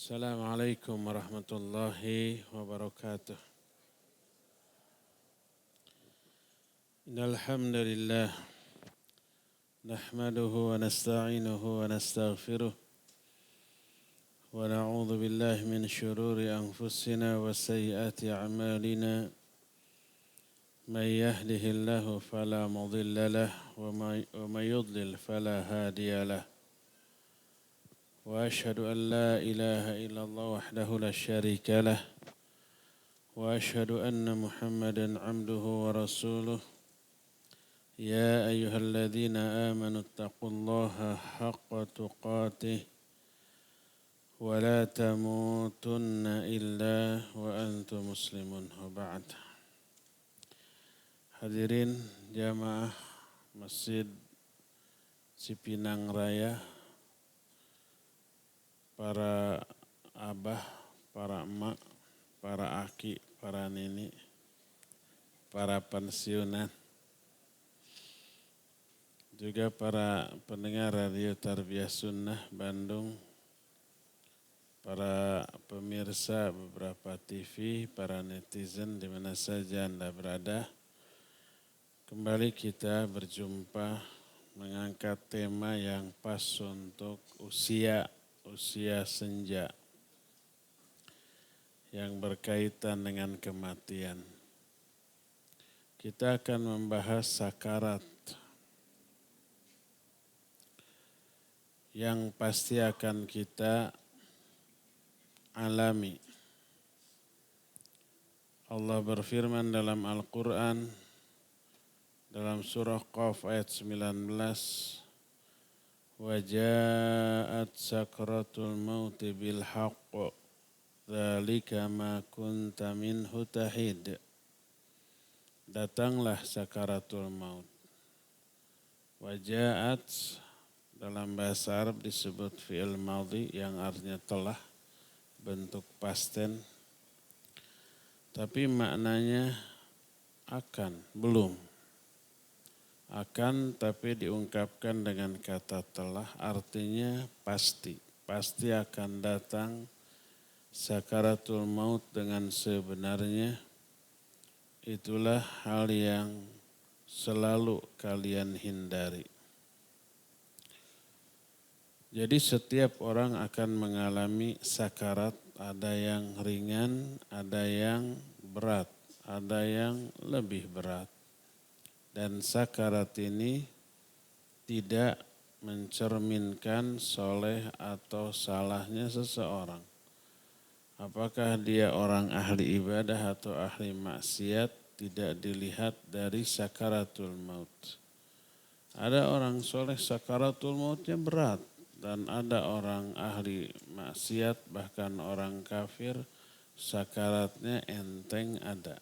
Assalamualaikum warahmatullahi wabarakatuh. Innal hamdalillah nahmaduhu wa nasta'inuhu wa nastaghfiruh wa na'udzu billahi min shururi anfusina wa sayyiati a'malina. May yahdihillahu fala mudilla lahu wa may yudlil fala hadiya lahu. Wa ashhadu an la ilaha illallah wahdahu la syarika lahu. وأشهد أن محمدًا عبده ورسوله يا أيها الذين آمنوا اتقوا الله حق تقاته ولا تموتن إلا وأنتم مسلمون وبعد. Hadirin jamaah Masjid Cipinang Raya, para abah, para emak, para aki, para nini, para pensiunan, juga para pendengar Radio Tarbiyah Sunnah Bandung, para pemirsa beberapa TV, para netizen di mana saja Anda berada. Kembali kita berjumpa mengangkat tema yang pas untuk usia senja, yang berkaitan dengan kematian. Kita akan membahas sakarat yang pasti akan kita alami. Allah berfirman dalam Al-Quran, dalam surah Qaf ayat 19, وَجَاءَتْ سَكْرَةُ الْمَوْتِ بِالْحَقِّ Dzalika ma kunta minhu tahid. Datanglah sakaratul maut. Wajaat dalam bahasa Arab disebut fi'il madhi yang artinya telah, bentuk pasten. Tapi maknanya akan, belum. Akan tapi diungkapkan dengan kata telah, artinya pasti. Pasti akan datang sakaratul maut dengan sebenarnya. Itulah hal yang selalu kalian hindari. Jadi setiap orang akan mengalami sakarat, ada yang ringan, ada yang berat, ada yang lebih berat. Dan sakarat ini tidak mencerminkan soleh atau salahnya seseorang. Apakah dia orang ahli ibadah atau ahli maksiat tidak dilihat dari sakaratul maut. Ada orang soleh sakaratul mautnya berat, dan ada orang ahli maksiat bahkan orang kafir sakaratnya enteng ada.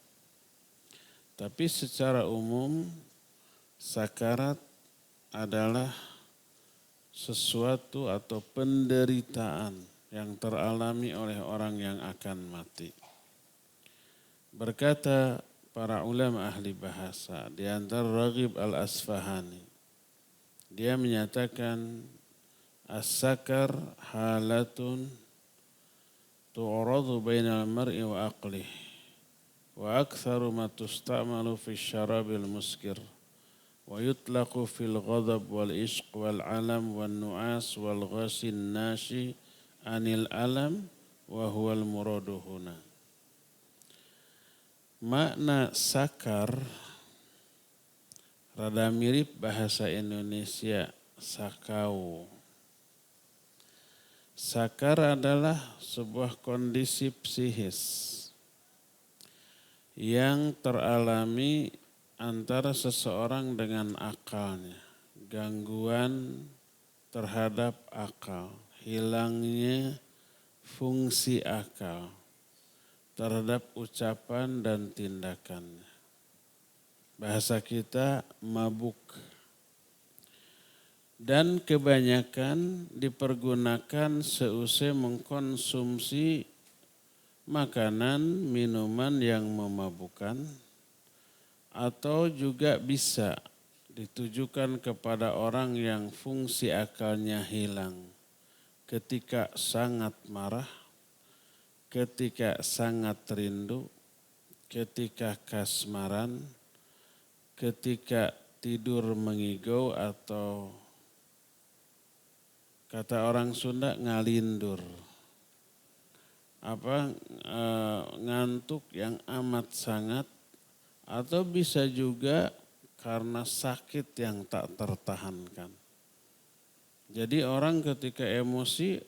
Tapi secara umum sakarat adalah sesuatu atau penderitaan yang teralami oleh orang yang akan mati. Berkata para ulama ahli bahasa, di antara Raghib Al-Asfahani, dia menyatakan as-sakar halatun tu'radu bainal mar'i wa aqlih wa aktsaru ma tusta'malu fi syarabil muskir wa yutlaqu fil ghadab wal ishq wal alam wal nu'as wal ghasin nashi anil alam wa huwal muradu huna. Makna sakar rada mirip bahasa Indonesia sakau. Sakar adalah sebuah kondisi psikis yang teralami antara seseorang dengan akalnya, gangguan terhadap akal, hilangnya fungsi akal terhadap ucapan dan tindakannya. Bahasa kita mabuk. Dan kebanyakan dipergunakan seusai mengkonsumsi makanan, minuman yang memabukkan, atau juga bisa ditujukan kepada orang yang fungsi akalnya hilang ketika sangat marah, ketika sangat rindu, ketika kasmaran, ketika tidur mengigau atau kata orang Sunda ngalindur. Ngantuk yang amat sangat atau bisa juga karena sakit yang tak tertahankan. Jadi orang ketika emosi,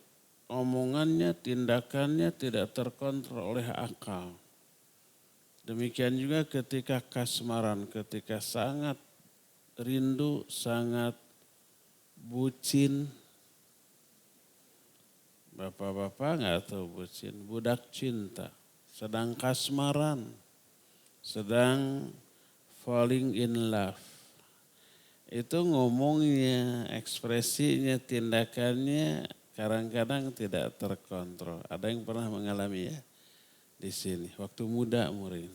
omongannya, tindakannya tidak terkontrol oleh akal. Demikian juga ketika kasmaran, ketika sangat rindu, sangat bucin. Bapak-bapak nggak tahu bucin, budak cinta, sedang kasmaran, sedang falling in love. Itu ngomongnya, ekspresinya, tindakannya kadang-kadang tidak terkontrol. Ada yang pernah mengalami ya di sini, waktu muda murid.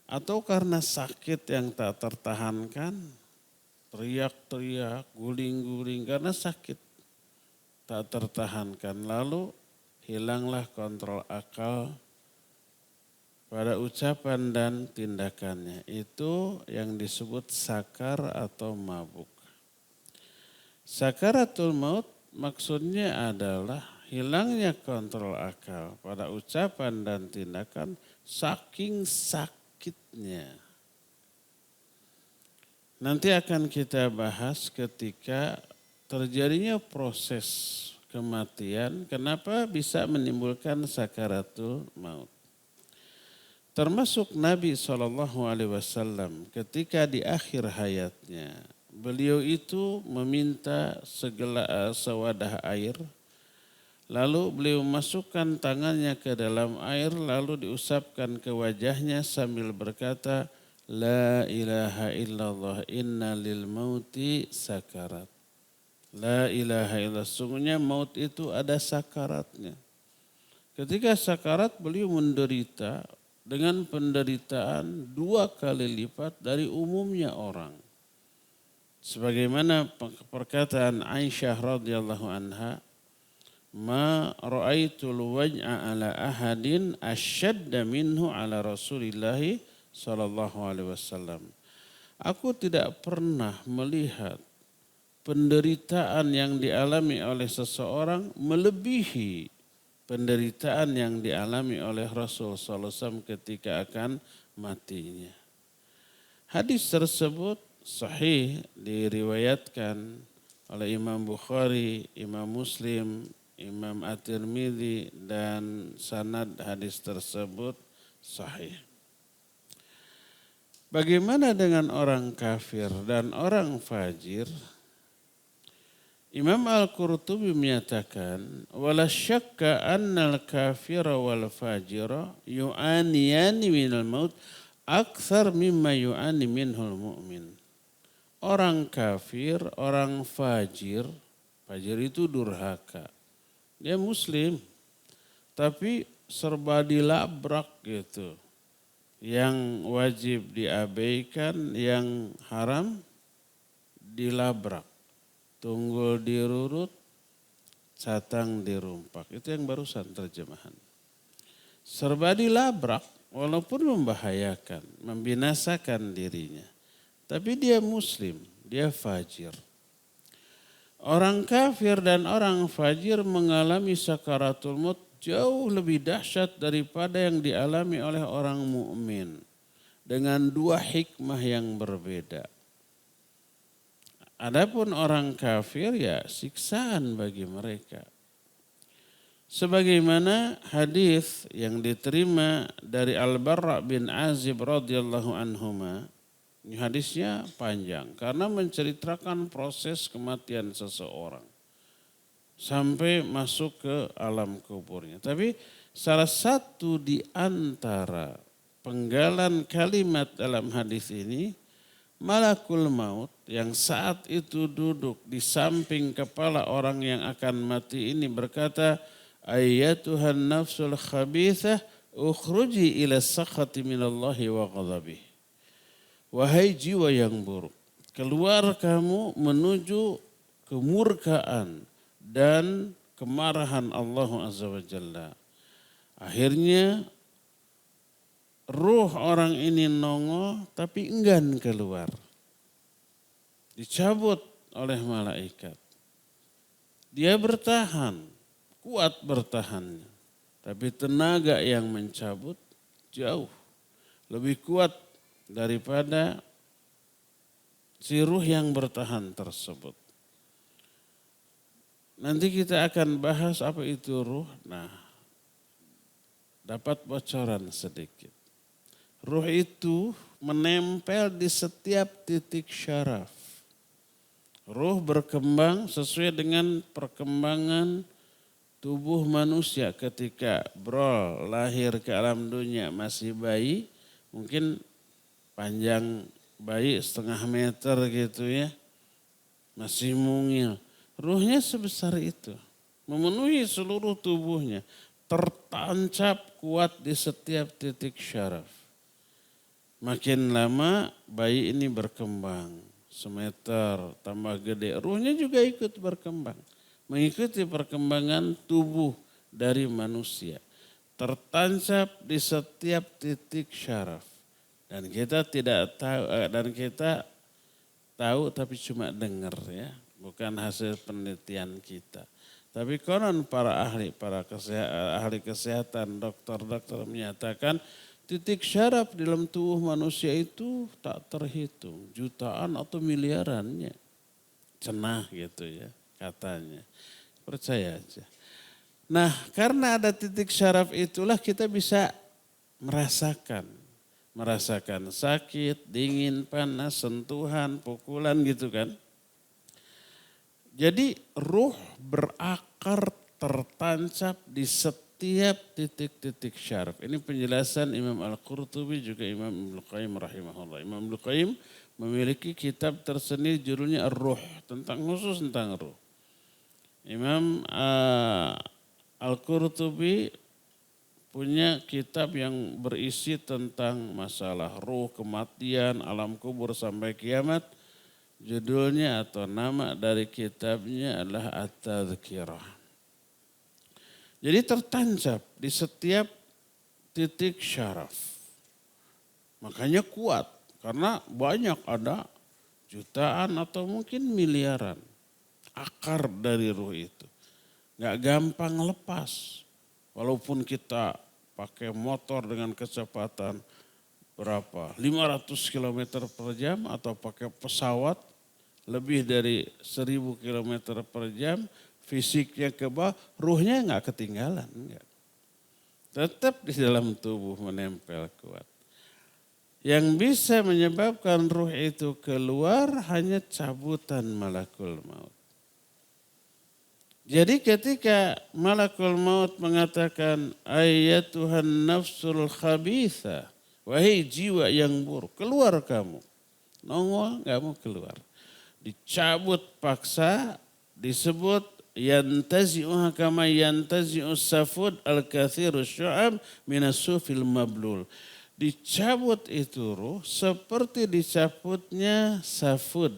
Atau karena sakit yang tak tertahankan, teriak-teriak, guling-guling karena sakit tak tertahankan. Lalu hilanglah kontrol akal pada ucapan dan tindakannya. Itu yang disebut sakar atau mabuk. Sakaratul maut maksudnya adalah hilangnya kontrol akal pada ucapan dan tindakan saking sakitnya. Nanti akan kita bahas ketika terjadinya proses kematian, kenapa bisa menimbulkan sakaratul maut. Termasuk Nabi SAW ketika di akhir hayatnya, beliau itu meminta sewadah air, lalu beliau masukkan tangannya ke dalam air, lalu diusapkan ke wajahnya sambil berkata, La ilaha illallah inna lil mauti sakarat. La ilaha illallah, sungguhnya maut itu ada sakaratnya. Ketika sakarat beliau menderita dengan penderitaan 2 kali lipat dari umumnya orang. Sebagaimana perkataan Aisyah radhiyallahu anha, ma ra'aitul waj'a ala ahadin asyadda minhu ala Rasulillahi sallallahu alaihi wasallam. Aku tidak pernah melihat penderitaan yang dialami oleh seseorang melebihi penderitaan yang dialami oleh Rasul sallallahu alaihi wasallam ketika akan matinya. Hadis tersebut sahih diriwayatkan oleh Imam Bukhari, Imam Muslim, Imam At-Tirmidzi dan sanad hadis tersebut sahih. Bagaimana dengan orang kafir dan orang fajir? Imam Al-Qurtubi menyatakan, wala syakka annal kafira wal fajira yu'aniyani minal maut akthar mimma yu'ani minhul mu'min. Orang kafir, orang fajir itu durhaka. Dia muslim, tapi serba dilabrak gitu. Yang wajib diabaikan, yang haram dilabrak. Tunggul dirurut, catang dirumpak. Itu yang barusan terjemahan. Serba dilabrak walaupun membahayakan, membinasakan dirinya. Tapi dia muslim, dia fajir. Orang kafir dan orang fajir mengalami sakaratul maut jauh lebih dahsyat daripada yang dialami oleh orang mukmin dengan 2 hikmah yang berbeda. Adapun orang kafir ya siksaan bagi mereka. Sebagaimana hadis yang diterima dari Al-Barra bin Azib radhiyallahu anhuma. Ini hadisnya panjang karena menceritakan proses kematian seseorang sampai masuk ke alam kuburnya. Tapi salah satu di antara penggalan kalimat dalam hadis ini, malakul maut yang saat itu duduk di samping kepala orang yang akan mati ini berkata, ayyatuhan nafsul khabithah ukhruji ila sakhati minallahi wa ghadabih. Wahai jiwa yang buruk, keluar kamu menuju kemurkaan dan kemarahan Allah Azza wa Jalla. Akhirnya ruh orang ini nongol tapi enggan keluar. Dicabut oleh malaikat. Dia bertahan, kuat bertahannya. Tapi tenaga yang mencabut jauh lebih kuat daripada si ruh yang bertahan tersebut. Nanti kita akan bahas apa itu ruh. Nah, dapat bocoran sedikit. Ruh itu menempel di setiap titik syaraf. Ruh berkembang sesuai dengan perkembangan tubuh manusia ketika lahir ke alam dunia masih bayi. Mungkin panjang bayi 1,5 meter gitu ya. Masih mungil. Ruhnya sebesar itu. Memenuhi seluruh tubuhnya. Tertancap kuat di setiap titik syaraf. Makin lama bayi ini berkembang. 1 meter tambah gede. Ruhnya juga ikut berkembang. Mengikuti perkembangan tubuh dari manusia. Tertancap di setiap titik syaraf. Dan kita tidak tahu, tapi cuma dengar ya. Bukan hasil penelitian kita. Tapi konon para ahli kesehatan, dokter-dokter menyatakan titik syaraf di dalam tubuh manusia itu tak terhitung. Jutaan atau miliarannya. Cenah gitu ya katanya. Percaya aja. Nah karena ada titik syaraf itulah kita bisa merasakan sakit, dingin, panas, sentuhan, pukulan gitu kan. Jadi ruh berakar tertancap di setiap titik-titik syaraf. Ini penjelasan Imam Al-Qurtubi juga Imam Ibnu Qayyim rahimahullah. Imam Ibnu Qayyim memiliki kitab tersendiri judulnya Ar-Ruh, khusus tentang ruh. Imam Al-Qurtubi punya kitab yang berisi tentang masalah ruh, kematian, alam kubur sampai kiamat. Judulnya atau nama dari kitabnya adalah At-Tadhkirah. Jadi tertancap di setiap titik syaraf. Makanya kuat karena banyak ada jutaan atau mungkin miliaran akar dari ruh itu. Gak gampang lepas. Walaupun kita pakai motor dengan kecepatan berapa? 500 km per jam atau pakai pesawat lebih dari 1000 km per jam, fisiknya ke bawah, ruhnya enggak ketinggalan. Enggak. Tetap di dalam tubuh menempel kuat. Yang bisa menyebabkan ruh itu keluar hanya cabutan malakul maut. Jadi ketika malakul maut mengatakan ayatuhan nafsul khabitha, wahai jiwa yang buruk, keluar kamu. Nongol enggak mau keluar. Dicabut paksa, disebut yantazi'uha kama yantazi'us safud al-kathirus syu'ab minasufil mablul. Dicabut itu ruh seperti dicabutnya safud.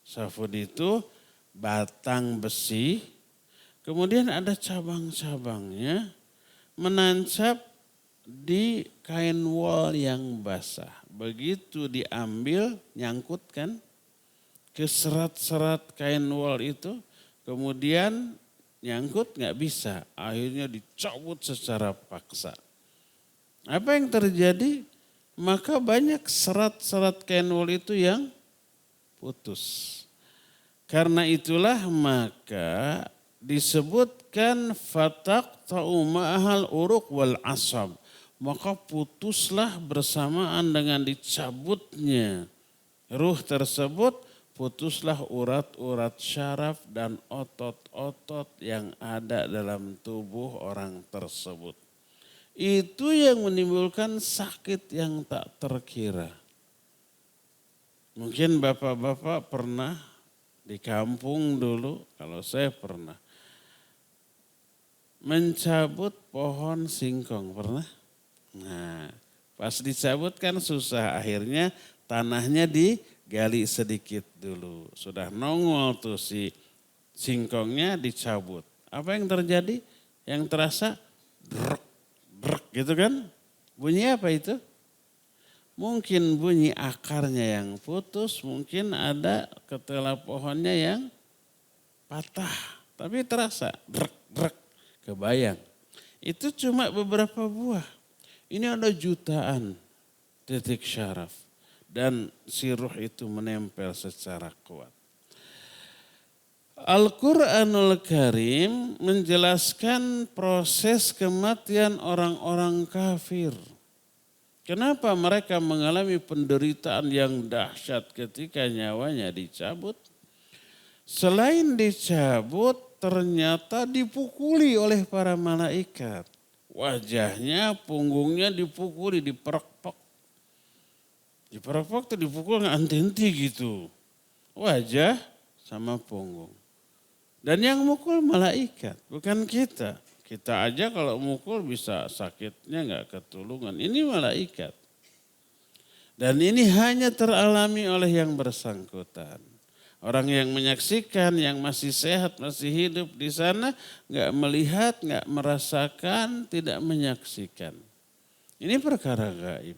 Safud itu batang besi, kemudian ada cabang-cabangnya menancap di kain wol yang basah. Begitu diambil, nyangkut kan ke serat-serat kain wol itu, kemudian nyangkut nggak bisa, akhirnya dicabut secara paksa. Apa yang terjadi? Maka banyak serat-serat kain wol itu yang putus. Karena itulah maka disebutkan fataqta'u ma'ahal uruq wal asab. Maka putuslah bersamaan dengan dicabutnya ruh tersebut, putuslah urat-urat syaraf dan otot-otot yang ada dalam tubuh orang tersebut. Itu yang menimbulkan sakit yang tak terkira. Mungkin bapak-bapak pernah di kampung dulu, kalau saya pernah mencabut pohon singkong, pernah? Nah, pas dicabut kan susah, akhirnya tanahnya digali sedikit dulu. Sudah nongol tuh si singkongnya dicabut. Apa yang terjadi? Yang terasa drek gitu kan. Bunyi apa itu? Mungkin bunyi akarnya yang putus, mungkin ada ketela pohonnya yang patah. Tapi terasa, brek, kebayang. Itu cuma beberapa buah. Ini ada jutaan titik syaraf. Dan si ruh itu menempel secara kuat. Al-Quranul Karim menjelaskan proses kematian orang-orang kafir. Kenapa mereka mengalami penderitaan yang dahsyat ketika nyawanya dicabut? Selain dicabut, ternyata dipukuli oleh para malaikat. Wajahnya, punggungnya dipukuli, diperok-pok. Diperok-pok itu dipukul nggak henti-henti gitu. Wajah sama punggung. Dan yang mukul malaikat, bukan kita. Kita aja kalau mukul bisa sakitnya nggak ketulungan. Ini malaikat. Dan ini hanya teralami oleh yang bersangkutan. Orang yang menyaksikan, yang masih sehat, masih hidup di sana, nggak melihat, nggak merasakan, tidak menyaksikan. Ini perkara gaib.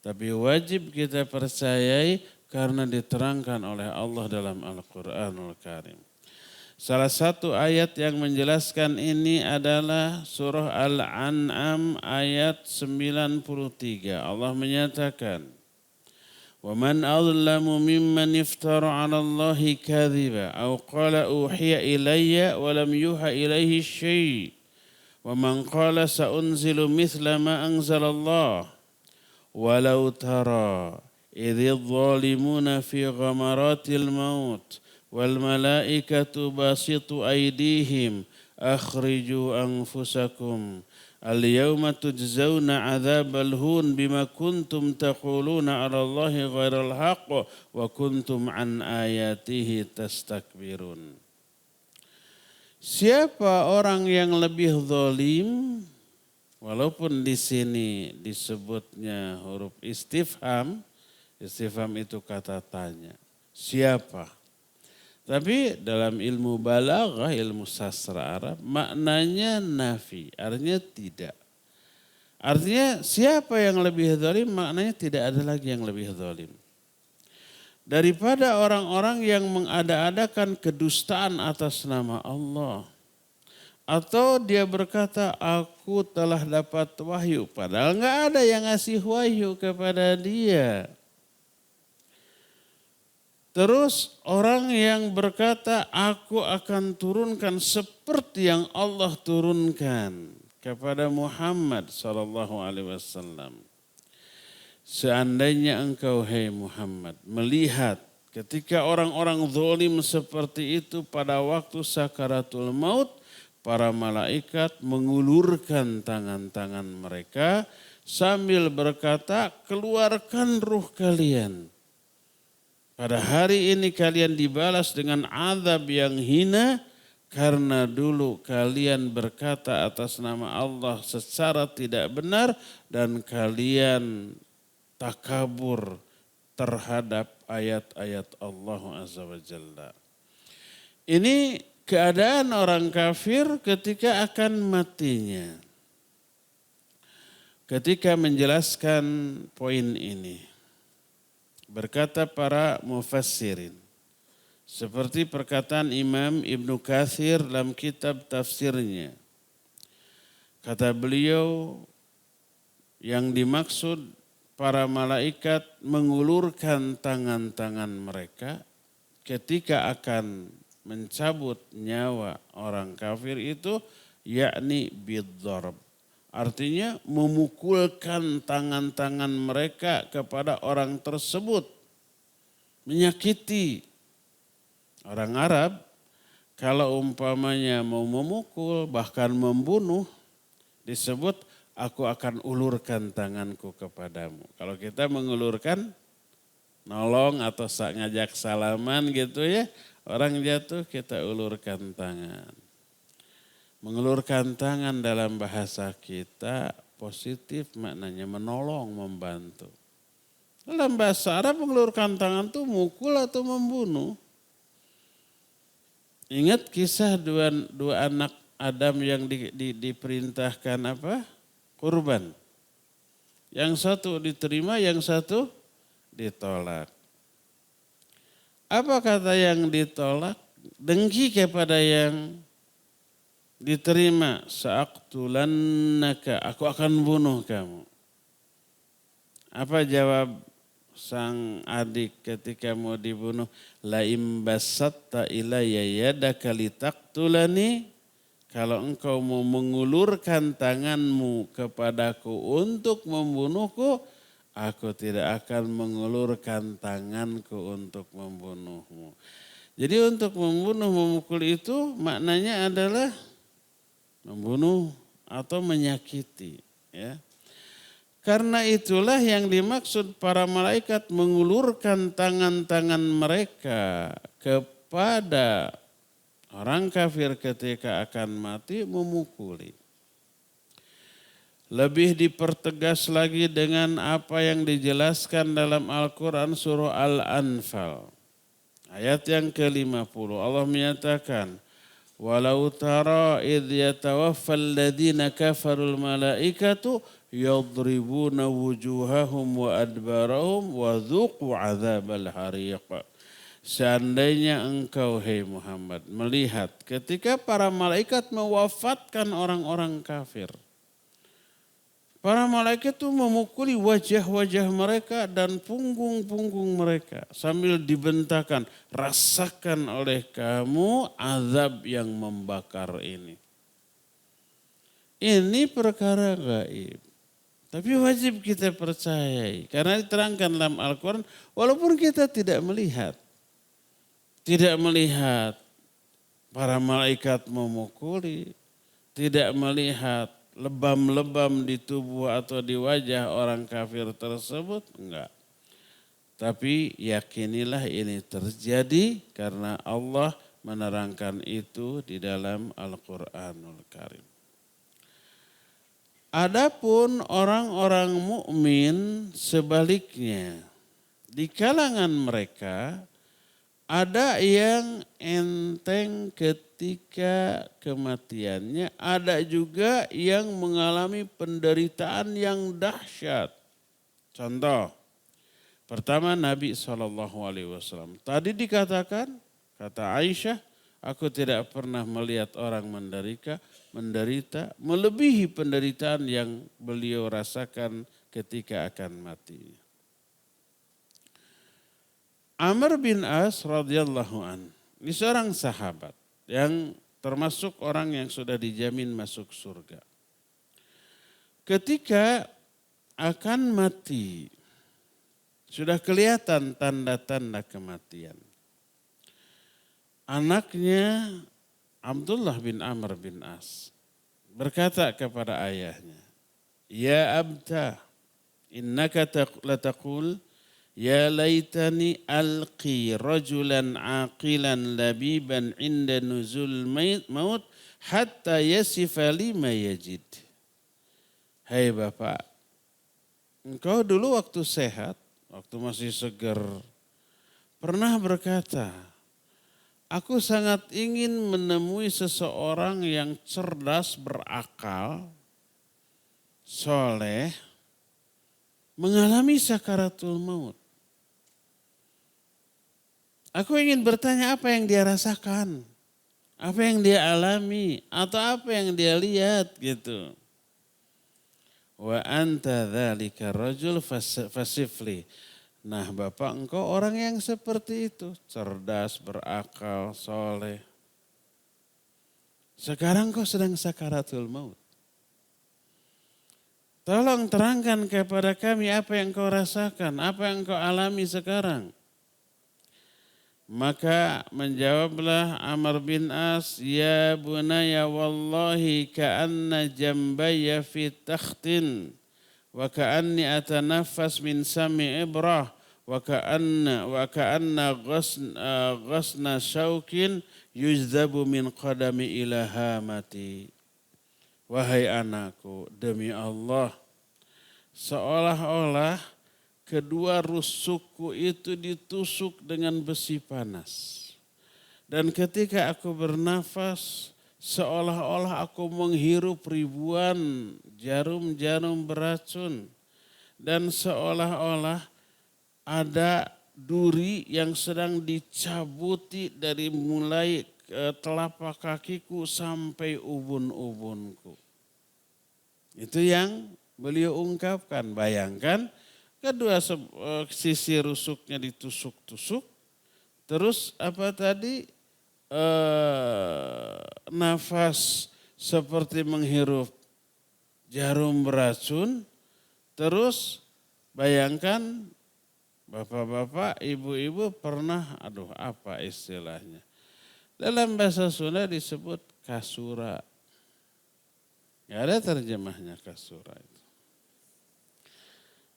Tapi wajib kita percayai karena diterangkan oleh Allah dalam Al-Quranul Karim. Salah satu ayat yang menjelaskan ini adalah surah Al-An'am ayat 93. Allah menyatakan, وَمَنْ أَظْلَمُ مِمَّنِ افْتَرَى عَلَى اللَّهِ كَذِبًا أَوْ قَالَ أُوحِيَ إِلَيَّ وَلَمْ يُوحَ إِلَيْهِ شَيْءٌ وَمَنْ قَالَ سَأُنْزِلُ مِثْلَ مَا أَنْزَلَ اللَّهُ وَلَوْ تَرَى إِذِ الظَّالِمُونَ فِي غَمَرَاتِ الْمَوْتِ وَالْمَلَائِكَةُ بَاسِطُو أَيْدِيهِمْ أَخْرِجُوا أَنْفُسَكُمْ الْيَوْمَ تُجْزَوْنَ عَذَابَ الْهُونِ بِمَا كُنْتُمْ تَقُولُونَ عَلَى اللَّهِ غَيْرَ الْحَقِّ وَكُنْتُمْ عَنْ آيَاتِهِ تَسْتَكْبِرُونَ. Siapa orang yang lebih zalim, walaupun di sini disebutnya huruf istifham, istifham itu kata tanya. Siapa? Tapi dalam ilmu balaghah, ilmu sastra Arab, maknanya nafi, artinya tidak. Artinya siapa yang lebih zalim, maknanya tidak ada lagi yang lebih zalim. Daripada orang-orang yang mengada-adakan kedustaan atas nama Allah. Atau dia berkata, aku telah dapat wahyu, padahal enggak ada yang ngasih wahyu kepada dia. Terus orang yang berkata, aku akan turunkan seperti yang Allah turunkan kepada Muhammad SAW. Seandainya engkau, hai Muhammad, melihat ketika orang-orang zalim seperti itu pada waktu sakaratul maut, para malaikat mengulurkan tangan-tangan mereka sambil berkata, keluarkan ruh kalian. Pada hari ini kalian dibalas dengan azab yang hina karena dulu kalian berkata atas nama Allah secara tidak benar dan kalian takabur terhadap ayat-ayat Allah Azza wa Jalla. Ini keadaan orang kafir ketika akan matinya. Ketika menjelaskan poin ini. Berkata para mufassirin, seperti perkataan Imam Ibnu Katsir dalam kitab tafsirnya. Kata beliau, yang dimaksud para malaikat mengulurkan tangan-tangan mereka ketika akan mencabut nyawa orang kafir itu, yakni bidzarb. Artinya memukulkan tangan-tangan mereka kepada orang tersebut. Menyakiti. Orang Arab kalau umpamanya mau memukul bahkan membunuh disebut aku akan ulurkan tanganku kepadamu. Kalau kita mengulurkan nolong atau ngajak salaman gitu ya. Orang jatuh kita ulurkan tangan. Mengulurkan tangan dalam bahasa kita positif maknanya menolong, membantu. Dalam bahasa Arab mengulurkan tangan itu mukul atau membunuh. Ingat kisah dua anak Adam yang diperintahkan apa? kurban. Yang satu diterima, yang satu ditolak. Apa kata yang ditolak? Dengki kepada yang diterima. Sa'aqtulannaka, aku akan bunuh kamu. Apa jawab sang adik ketika mau dibunuh? La imbasatta ilayya yadaka litaqtulani. Kalau engkau mau mengulurkan tanganmu kepadaku untuk membunuhku, aku tidak akan mengulurkan tanganku untuk membunuhmu. Jadi untuk membunuh, memukul itu maknanya adalah membunuh atau menyakiti. Ya. Karena itulah yang dimaksud para malaikat mengulurkan tangan-tangan mereka kepada orang kafir ketika akan mati, memukuli. Lebih dipertegas lagi dengan apa yang dijelaskan dalam Al-Quran surah Al-Anfal. Ayat yang ke-50 Allah menyatakan, walau tara idh yatawaffal ladhina kafarul malaikatu yadribuna wujuhahum wa adbarahum wa dhuqu azabal hariq. Seandainya engkau, hai Muhammad, melihat ketika para malaikat mewafatkan orang-orang kafir. Para malaikat itu memukuli wajah-wajah mereka dan punggung-punggung mereka. Sambil dibentakan, rasakan oleh kamu azab yang membakar ini. Ini perkara gaib. Tapi wajib kita percayai. Karena diterangkan dalam Al-Quran, walaupun kita tidak melihat. Tidak melihat para malaikat memukuli, tidak melihat lebam-lebam di tubuh atau di wajah orang kafir tersebut, enggak. Tapi yakinilah ini terjadi karena Allah menerangkan itu di dalam Al-Quranul Karim. Adapun orang-orang mukmin sebaliknya, di kalangan mereka ada yang enteng ketika kematiannya, ada juga yang mengalami penderitaan yang dahsyat. Contoh, pertama Nabi SAW. Tadi dikatakan, kata Aisyah, aku tidak pernah melihat orang menderita melebihi penderitaan yang beliau rasakan ketika akan mati. Amr bin As radhiyallahu an, ini seorang sahabat yang termasuk orang yang sudah dijamin masuk surga. Ketika akan mati, sudah kelihatan tanda-tanda kematian. Anaknya Abdullah bin Amr bin As berkata kepada ayahnya, ya abta, innaka lataqul, ya laitani alqi rajulan aqilan labiban inda nuzul maut hatta yasifa lima yajid. Hai Bapak, engkau dulu waktu sehat, waktu masih segar, pernah berkata, aku sangat ingin menemui seseorang yang cerdas, berakal, soleh, mengalami sakaratul maut. Aku ingin bertanya apa yang dia rasakan, apa yang dia alami, atau apa yang dia lihat gitu. Wa anta dzalika rajul fasifli. Nah Bapak, engkau orang yang seperti itu, cerdas, berakal, soleh. Sekarang kau sedang sakaratul maut. Tolong terangkan kepada kami apa yang kau rasakan, apa yang kau alami sekarang. Maka menjawablah Amr bin As, ya bunaya wallahi ka'anna jambayya fi takhtin wa ka'anni atanafas min sami ibrah wa ka'anna ghasna syaukin yujzabu min qadami ila hamati. Wahai anakku, demi Allah, seolah-olah kedua rusukku itu ditusuk dengan besi panas. Dan ketika aku bernafas, Seolah-olah aku menghirup ribuan jarum-jarum beracun. Dan seolah-olah ada duri yang sedang dicabuti dari mulai telapak kakiku sampai ubun-ubunku. Itu yang beliau ungkapkan. Bayangkan kedua sisi rusuknya ditusuk-tusuk. Terus apa tadi? Nafas seperti menghirup jarum beracun. Terus bayangkan bapak-bapak, ibu-ibu pernah, apa istilahnya. Dalam bahasa Sunda disebut kasura. Gak ada terjemahnya kasura itu.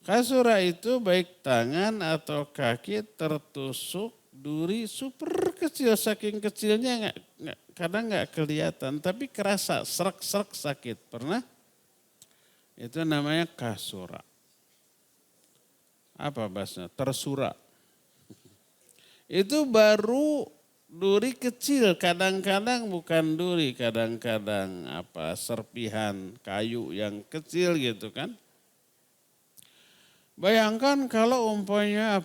Kasura itu baik tangan atau kaki tertusuk duri super kecil, saking kecilnya kadang nggak kelihatan, tapi kerasa serak-serak sakit. Pernah? Itu namanya kasura. Apa bahasanya? Tersura. Itu baru duri kecil, kadang-kadang bukan duri, kadang-kadang serpihan kayu yang kecil gitu kan. Bayangkan kalau umpamanya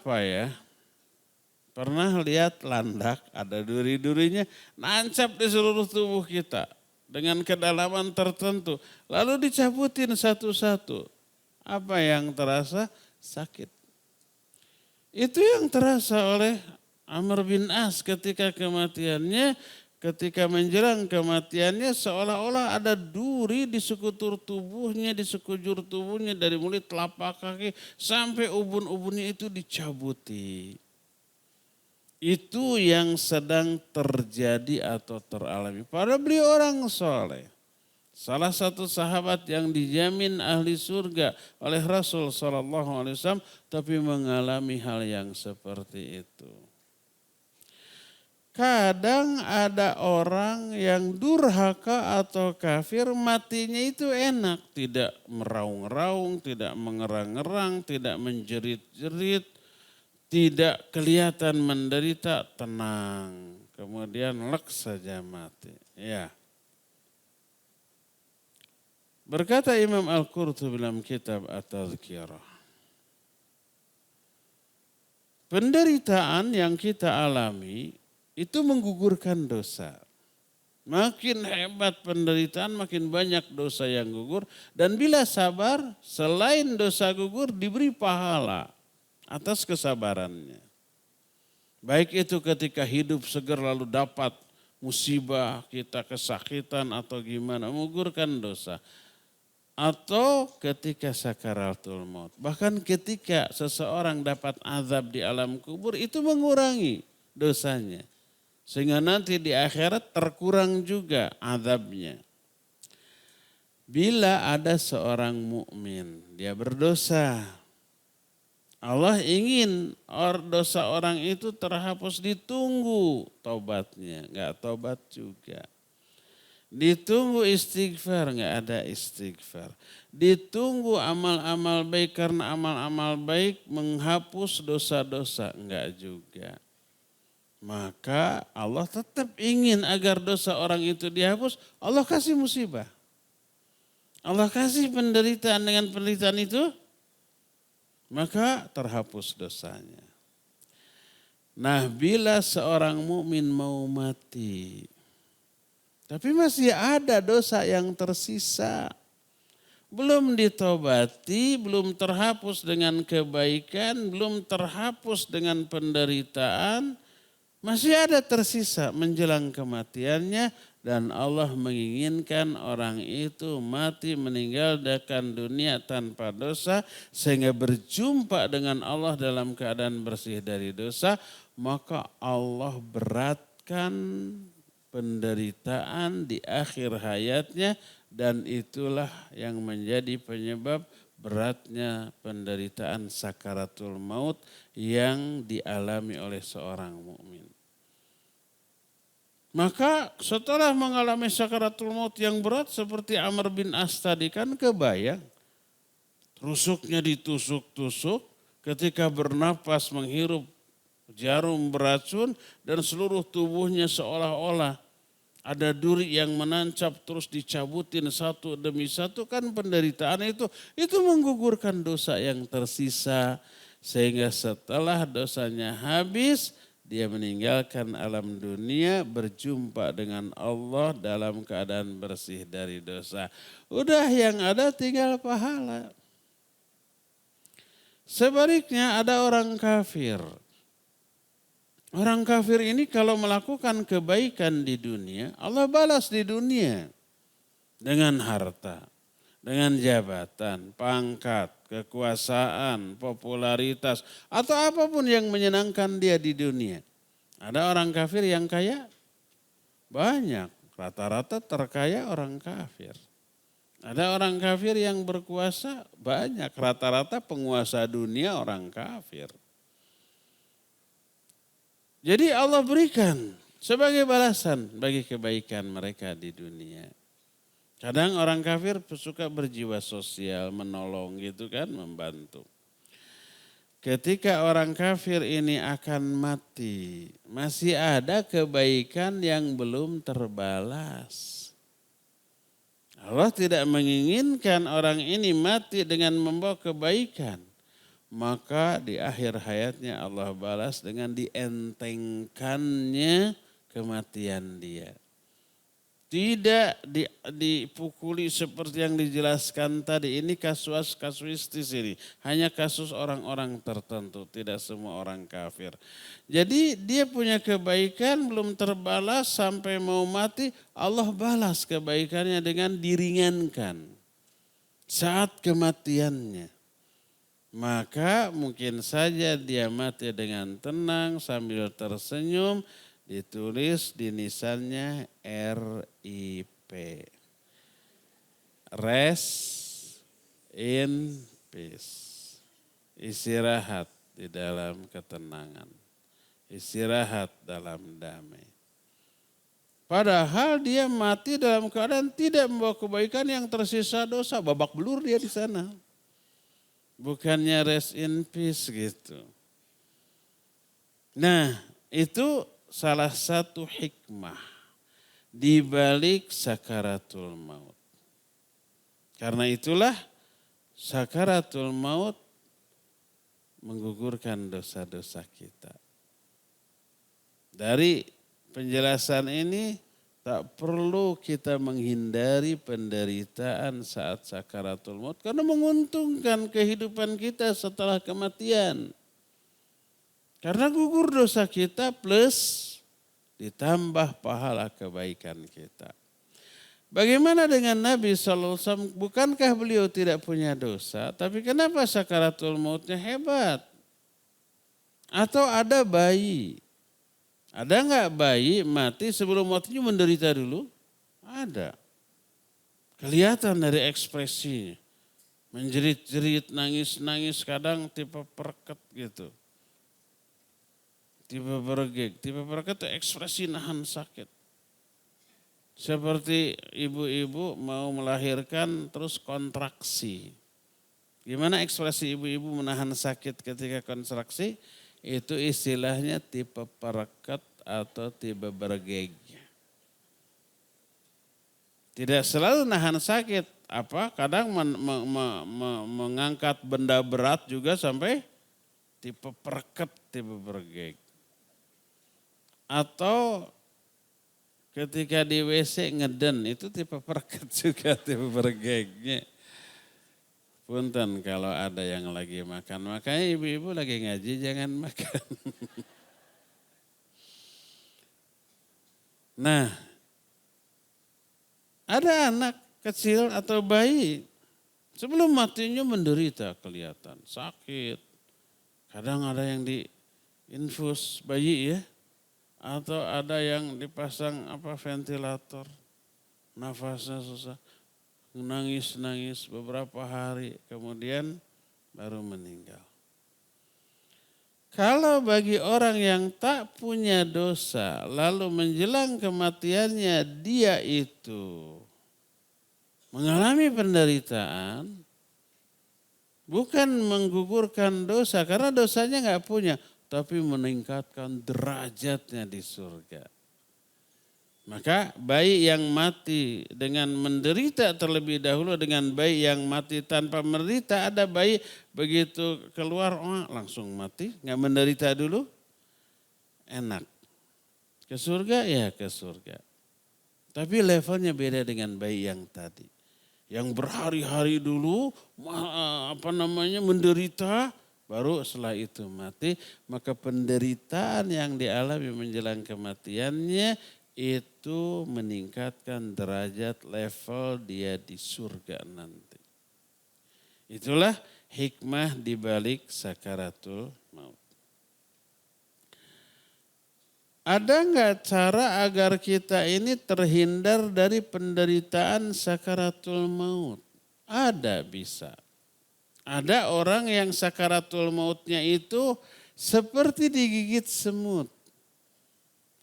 pernah lihat landak, ada duri-durinya nancap di seluruh tubuh kita dengan kedalaman tertentu. Lalu dicabutin satu-satu. Apa yang terasa? Sakit. Itu yang terasa oleh Amr bin As ketika kematiannya, ketika menjelang kematiannya seolah-olah ada duri di sekujur tubuhnya dari mulai telapak kaki sampai ubun-ubunnya itu dicabuti. Itu yang sedang terjadi atau teralami. Padahal beliau orang soleh. Salah satu sahabat yang dijamin ahli surga oleh Rasul SAW, tapi mengalami hal yang seperti itu. Kadang ada orang yang durhaka atau kafir, matinya itu enak. Tidak meraung-raung, tidak mengerang-ngerang, tidak menjerit-jerit. Tidak kelihatan menderita, tenang. Kemudian lek saja mati. Ya. Berkata Imam Al-Qurtubi dalam kitab At-Tadhkirah. Penderitaan yang kita alami itu menggugurkan dosa. Makin hebat penderitaan, makin banyak dosa yang gugur. Dan bila sabar, selain dosa gugur diberi pahala atas kesabarannya. Baik itu ketika hidup segar lalu dapat musibah, kita kesakitan atau gimana, menggugurkan dosa. Atau ketika sakaratul maut. Bahkan ketika seseorang dapat azab di alam kubur itu mengurangi dosanya. Sehingga nanti di akhirat terkurang juga azabnya. Bila ada seorang mukmin, dia berdosa, Allah ingin dosa orang itu terhapus, ditunggu taubatnya, enggak taubat juga. Ditunggu istighfar, enggak ada istighfar. Ditunggu amal-amal baik karena amal-amal baik menghapus dosa-dosa, enggak juga. Maka Allah tetap ingin agar dosa orang itu dihapus, Allah kasih musibah. Allah kasih penderitaan, dengan penderitaan itu maka terhapus dosanya. Nah, bila seorang mukmin mau mati, tapi masih ada dosa yang tersisa, belum ditobati, belum terhapus dengan kebaikan, belum terhapus dengan penderitaan, masih ada tersisa menjelang kematiannya. Dan Allah menginginkan orang itu mati meninggalkan dunia tanpa dosa sehingga berjumpa dengan Allah dalam keadaan bersih dari dosa. Maka Allah beratkan penderitaan di akhir hayatnya dan itulah yang menjadi penyebab beratnya penderitaan sakaratul maut yang dialami oleh seorang mukmin. Maka setelah mengalami sakaratul maut yang berat seperti Amr bin As tadi, kan kebayang. Rusuknya ditusuk-tusuk, ketika bernapas menghirup jarum beracun dan seluruh tubuhnya seolah-olah Ada duri yang menancap terus dicabutin satu demi satu, kan penderitaan itu menggugurkan dosa yang tersisa. Sehingga setelah dosanya habis, dia meninggalkan alam dunia berjumpa dengan Allah dalam keadaan bersih dari dosa. Udah yang ada tinggal pahala. Sebaliknya ada orang kafir. Orang kafir ini kalau melakukan kebaikan di dunia, Allah balas di dunia dengan harta, dengan jabatan, pangkat, kekuasaan, popularitas, atau apapun yang menyenangkan dia di dunia. Ada orang kafir yang kaya? Banyak, rata-rata terkaya orang kafir. Ada orang kafir yang berkuasa? Banyak, rata-rata penguasa dunia orang kafir. Jadi Allah berikan sebagai balasan bagi kebaikan mereka di dunia. Kadang orang kafir suka berjiwa sosial, menolong gitu kan, membantu. Ketika orang kafir ini akan mati, masih ada kebaikan yang belum terbalas. Allah tidak menginginkan orang ini mati dengan membawa kebaikan. Maka di akhir hayatnya Allah balas dengan dientengkannya kematian dia. Tidak dipukuli seperti yang dijelaskan tadi. Ini kasuistis ini. Hanya kasus orang-orang tertentu, tidak semua orang kafir. Jadi dia punya kebaikan belum terbalas sampai mau mati, Allah balas kebaikannya dengan diringankan saat kematiannya. Maka mungkin saja dia mati dengan tenang sambil tersenyum, ditulis di nisannya RIP. Rest in peace. Istirahat di dalam ketenangan. Istirahat dalam damai. Padahal dia mati dalam keadaan tidak membawa kebaikan, yang tersisa dosa, babak belur dia di sana. Bukannya rest in peace gitu. Nah, itu salah satu hikmah di balik sakaratul maut. Karena itulah sakaratul maut menggugurkan dosa-dosa kita. Dari penjelasan ini tak perlu kita menghindari penderitaan saat sakaratul maut karena menguntungkan kehidupan kita setelah kematian. Karena gugur dosa kita plus ditambah pahala kebaikan kita. Bagaimana dengan Nabi SAW? Bukankah beliau tidak punya dosa? Tapi kenapa sakaratul mautnya hebat? Atau ada bayi? Ada enggak bayi mati sebelum matinya menderita dulu? Ada. Kelihatan dari ekspresinya. Menjerit-jerit, nangis-nangis, kadang tipe perket gitu. Tipe bergeg. Tipe perket itu ekspresi nahan sakit. Seperti ibu-ibu mau melahirkan terus kontraksi. Gimana ekspresi ibu-ibu menahan sakit ketika kontraksi? Itu istilahnya tipe pereket atau tipe bergeg. Tidak selalu nahan sakit. Kadang mengangkat benda berat juga sampai tipe pereket, tipe bergeg. Atau ketika di WC ngeden, itu tipe pereket juga, tipe bergegnya. Punten kalau ada yang lagi makan. Makanya ibu-ibu lagi ngaji jangan makan. Nah, ada anak kecil atau bayi sebelum matinya menderita kelihatan. Sakit. Kadang ada yang diinfus bayi ya. Atau ada yang dipasang ventilator. Nafasnya susah. Nangis-nangis beberapa hari, kemudian baru meninggal. Kalau bagi orang yang tak punya dosa, lalu menjelang kematiannya dia itu mengalami penderitaan, bukan menggugurkan dosa, karena dosanya nggak punya, tapi meningkatkan derajatnya di surga. Maka bayi yang mati dengan menderita terlebih dahulu dengan bayi yang mati tanpa menderita, ada bayi begitu keluar langsung mati, nggak menderita dulu, enak. Ke surga ya ke surga. Tapi levelnya beda dengan bayi yang tadi. Yang berhari-hari dulu menderita, baru setelah itu mati, maka penderitaan yang dialami menjelang kematiannya itu meningkatkan derajat level dia di surga nanti. Itulah hikmah dibalik sakaratul maut. Ada enggak cara agar kita ini terhindar dari penderitaan sakaratul maut? Ada, bisa. Ada orang yang sakaratul mautnya itu seperti digigit semut.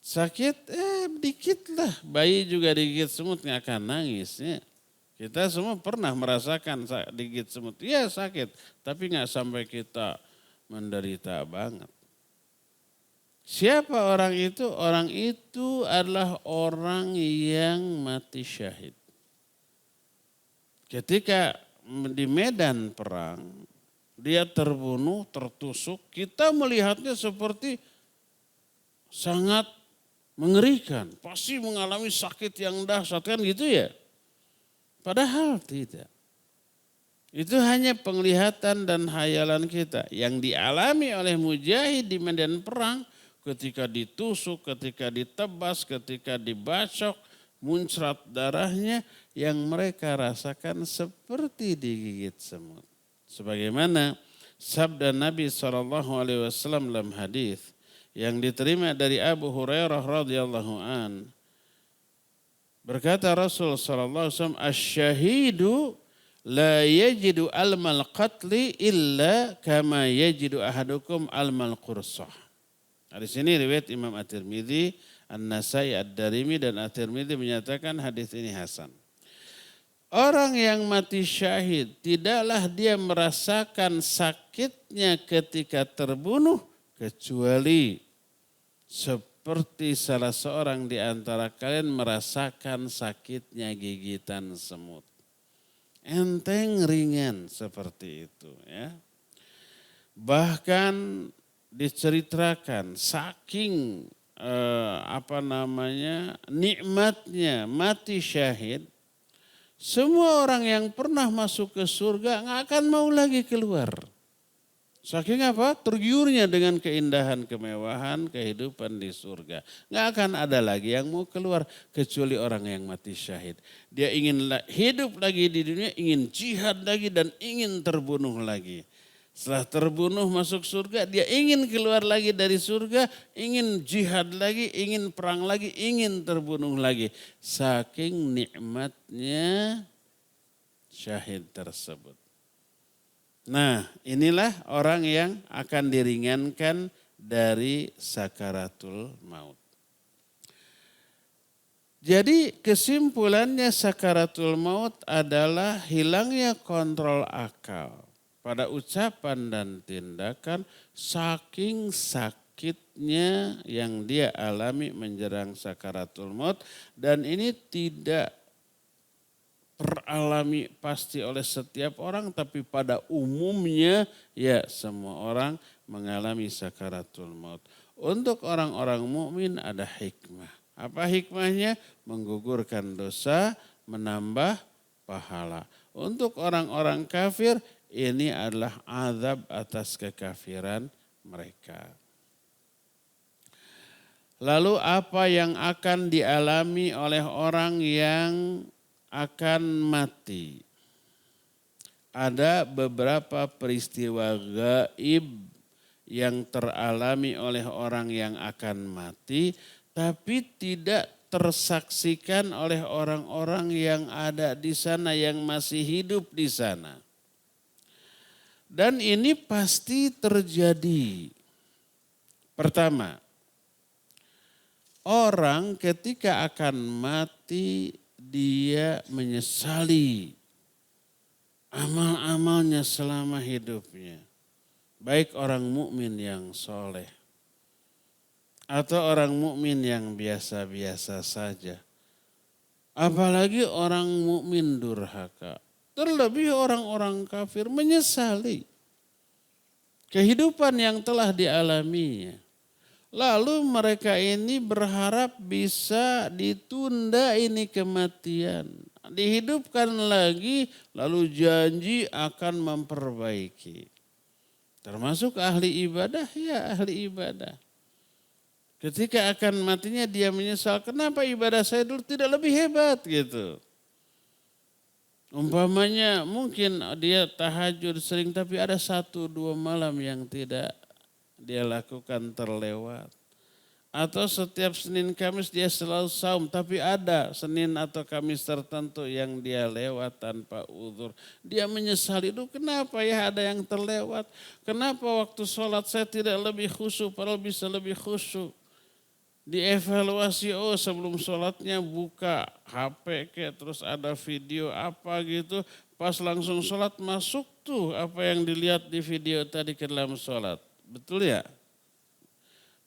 Sakit, dikit lah. Bayi juga digigit semut nggak akan nangis. Ya. Kita semua pernah merasakan digigit semut. Ya sakit, tapi nggak sampai kita menderita banget. Siapa orang itu? Orang itu adalah orang yang mati syahid. Ketika di medan perang, dia terbunuh, tertusuk, kita melihatnya seperti sangat mengerikan. Pasti mengalami sakit yang dahsyat kan gitu ya. Padahal tidak. Itu hanya penglihatan dan hayalan kita. Yang dialami oleh mujahid di medan perang, ketika ditusuk, ketika ditebas, ketika dibacok, muncrat darahnya, yang mereka rasakan seperti digigit semut. Sebagaimana sabda Nabi SAW dalam hadis yang diterima dari Abu Hurairah radhiyallahu an. Berkata Rasul SAW, asy-syahidu la yajidu almal qatli illa kama yajidu ahadukum almal qursah. Di sini riwayat Imam At-Tirmidzi, An-Nasai, Ad-Darimi dan At-Tirmidzi menyatakan hadis ini hasan. Orang yang mati syahid tidaklah dia merasakan sakitnya ketika terbunuh kecuali seperti salah seorang di antara kalian merasakan sakitnya gigitan semut. Enteng ringan seperti itu ya. Bahkan diceritakan saking nikmatnya mati syahid, semua orang yang pernah masuk ke surga nggak akan mau lagi keluar. Saking apa? Tergiurnya dengan keindahan kemewahan kehidupan di surga. Nggak akan ada lagi yang mau keluar kecuali orang yang mati syahid. Dia ingin hidup lagi di dunia, ingin jihad lagi dan ingin terbunuh lagi. Setelah terbunuh masuk surga, dia ingin keluar lagi dari surga, ingin jihad lagi, ingin perang lagi, ingin terbunuh lagi. Saking nikmatnya syahid tersebut. Nah, inilah orang yang akan diringankan dari sakaratul maut. Jadi kesimpulannya sakaratul maut adalah hilangnya kontrol akal pada ucapan dan tindakan saking sakitnya yang dia alami menjelang sakaratul maut, dan ini tidak teralami pasti oleh setiap orang, tapi pada umumnya ya semua orang mengalami sakaratul maut. Untuk orang-orang mukmin ada hikmah. Apa hikmahnya? Menggugurkan dosa, menambah pahala. Untuk orang-orang kafir ini adalah azab atas kekafiran mereka. Lalu apa yang akan dialami oleh orang yang akan mati? Ada beberapa peristiwa gaib yang teralami oleh orang yang akan mati, tapi tidak tersaksikan oleh orang-orang yang ada di sana, yang masih hidup di sana. Dan ini pasti terjadi. Pertama, orang ketika akan mati dia menyesali amal-amalnya selama hidupnya. Baik orang mukmin yang soleh atau orang mukmin yang biasa-biasa saja. Apalagi orang mukmin durhaka. Terlebih orang-orang kafir menyesali kehidupan yang telah dialaminya. Lalu mereka ini berharap bisa ditunda ini kematian. Dihidupkan lagi lalu janji akan memperbaiki. Termasuk ahli ibadah, ya ahli ibadah. Ketika akan matinya dia menyesal, kenapa ibadah saya dulu tidak lebih hebat gitu. Umpamanya mungkin dia tahajud sering tapi ada 1-2 malam yang tidak dia lakukan terlewat. Atau setiap Senin Kamis dia selalu saum tapi ada Senin atau Kamis tertentu yang dia lewat tanpa uzur. Dia menyesali, kenapa ya ada yang terlewat. Kenapa waktu sholat saya tidak lebih khusyuk padahal bisa lebih khusyuk. Dievaluasi, sebelum sholatnya buka HP terus ada video apa gitu. Pas langsung sholat masuk tuh apa yang dilihat di video tadi ke dalam sholat. Betul ya?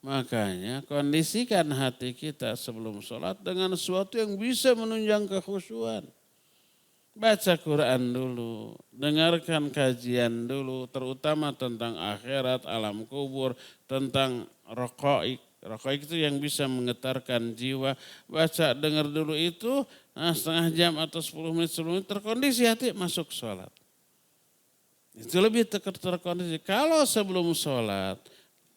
Makanya kondisikan hati kita sebelum sholat dengan sesuatu yang bisa menunjang kekhusyuan. Baca Quran dulu, dengarkan kajian dulu, terutama tentang akhirat, alam kubur, tentang raqaiq. Raqaiq itu yang bisa menggetarkan jiwa. Baca, dengar dulu itu, setengah jam atau 10 menit sebelum itu terkondisi hati masuk sholat. Itu lebih terkondisi. Kalau sebelum sholat,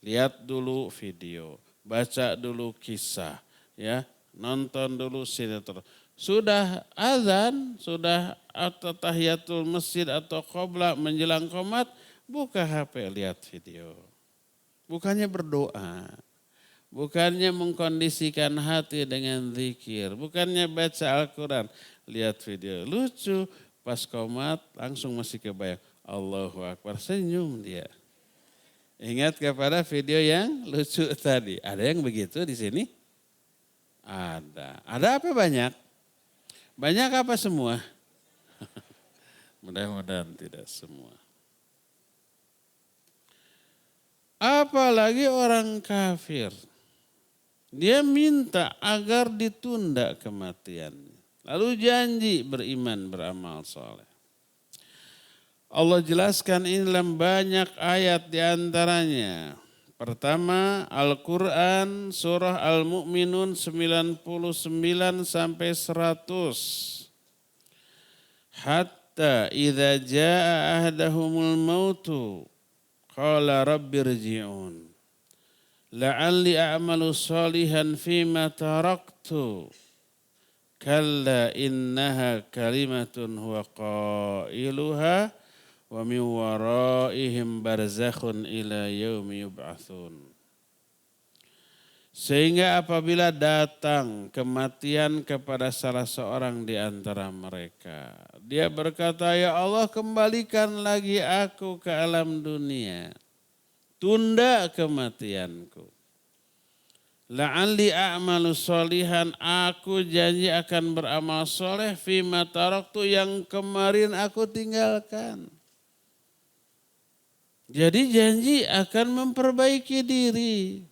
lihat dulu video, baca dulu kisah, ya, nonton dulu sinetron. Sudah azan, sudah atau tahiyatul masjid atau qoblah menjelang qomat, buka HP, lihat video. Bukannya berdoa. Bukannya mengkondisikan hati dengan zikir. Bukannya baca Al-Quran. Lihat video. Lucu. Pas qomat langsung masih kebayang. Allahu Akbar. Senyum dia. Ingat kepada video yang lucu tadi. Ada yang begitu di sini? Ada. Ada apa banyak? Banyak apa semua? Mudah-mudahan tidak semua. Apalagi orang kafir. Dia minta agar ditunda kematian. Lalu janji beriman beramal soleh. Allah jelaskan ini dalam banyak ayat diantaranya. Pertama Al-Quran surah Al-Mu'minun 99 sampai 100. Hatta idza jaa ahdahumul mautu qala rabbirji'un. La'alli a'malu salihan fima taraktu. Kalla innaha kalimatun huwa qailuha wa min waraihim barzakhun ila yaumi yub'atsun. Sehingga apabila datang kematian kepada salah seorang di antara mereka, dia berkata, ya Allah kembalikan lagi aku ke alam dunia. Tunda kematianku. La'alli a'malu sholihan, aku janji akan beramal soleh fima taraktu yang kemarin aku tinggalkan. Jadi janji akan memperbaiki diri.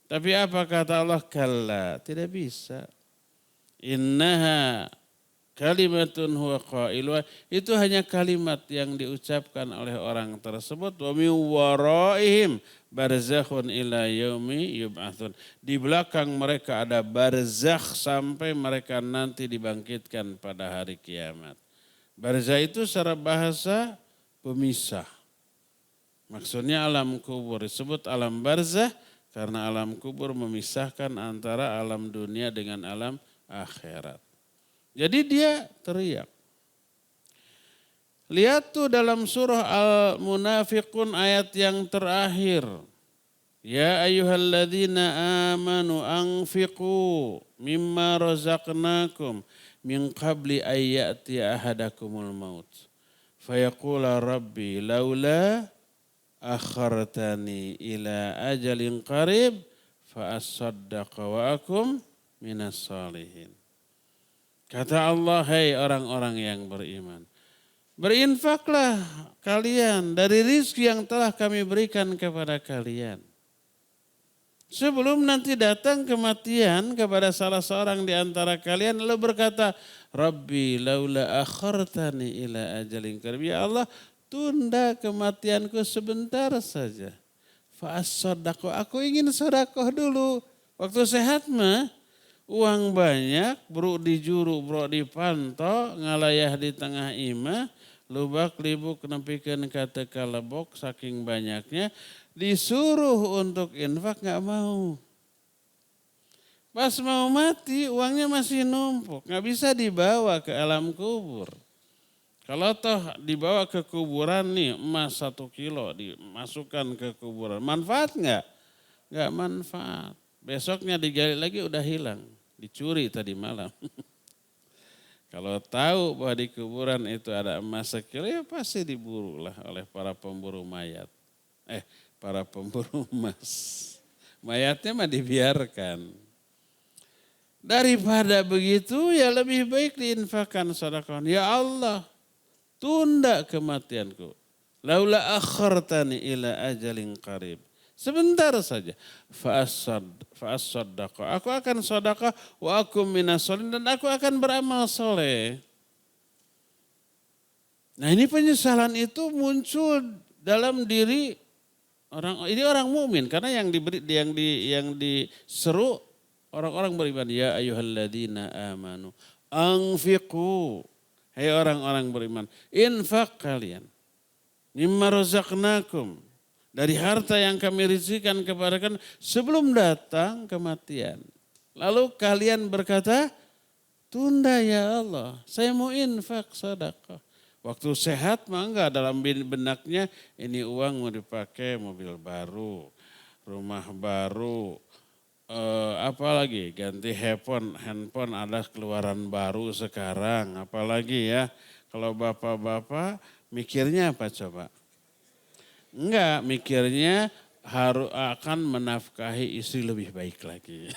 Tapi apa kata Allah? Kalla, tidak bisa. Innaha kalimatun huwa qailuha, itu hanya kalimat yang diucapkan oleh orang tersebut. Wa min waraihim barzakhun ila yaumi yub'atsun. Di belakang mereka ada barzakh sampai mereka nanti dibangkitkan pada hari kiamat. Barzakh itu secara bahasa pemisah. Maksudnya alam kubur disebut alam barzakh karena alam kubur memisahkan antara alam dunia dengan alam akhirat. Jadi dia teriak. Lihat tuh dalam surah Al-Munafiqun ayat yang terakhir. Ya ayyuhalladzina amanu anfiqu mimma razaqnakum min qabli ayyati ahadakumul maut. Fayaqula rabbi laula akhartani ila ajalin qarib fa asaddaqa wa akum minas salihin. Kata Allah, hai orang-orang yang beriman, berinfaklah kalian dari rizki yang telah kami berikan kepada kalian. Sebelum nanti datang kematian kepada salah seorang di antara kalian lalu berkata, Rabbi laula akhartani ila ajalin qarib. Ya Allah, tunda kematianku sebentar saja. Fa'as-sodaqo, aku ingin sedekah dulu. Waktu sehat mah uang banyak, bro di juru, bro di panto, ngalayah di tengah imah, lubak libuk nempikeun kata kalebok saking banyaknya. Disuruh untuk infak nggak mau. Pas mau mati uangnya masih numpuk. Nggak bisa dibawa ke alam kubur. Kalau toh dibawa ke kuburan nih emas 1 kilo dimasukkan ke kuburan. Manfaat nggak? Nggak manfaat. Besoknya digali lagi udah hilang. Dicuri tadi malam. Kalau tahu bahwa di kuburan itu ada emas 1 kilo ya pasti diburu lah oleh para pemburu mayat. Para pemburu emas. Mayatnya mah dibiarkan. Daripada begitu ya lebih baik diinfakkan sedekah. Ya Allah, tunda kematianku. Laula akhartani ila ajalin qarib. Sebentar saja. Fa'as-sadaqah. Aku akan sedekah wa akum minas sholihin dan aku akan beramal soleh. Nah, ini penyesalan itu muncul dalam diri orang mukmin karena yang diseru orang-orang beriman, ya ayyuhalladzina amanu anfiqu, hai orang-orang beriman, infak kalian mimma razaqnakum, dari harta yang kami rizkikan kepada kalian sebelum datang kematian. Lalu kalian berkata, tunda ya Allah, saya mau infak sedekah. Waktu sehat mah enggak, dalam benaknya ini uang mau dipakai mobil baru, rumah baru, apalagi ganti handphone ada keluaran baru sekarang, apalagi ya. Kalau bapak-bapak mikirnya apa coba? Enggak, mikirnya akan menafkahi istri lebih baik lagi.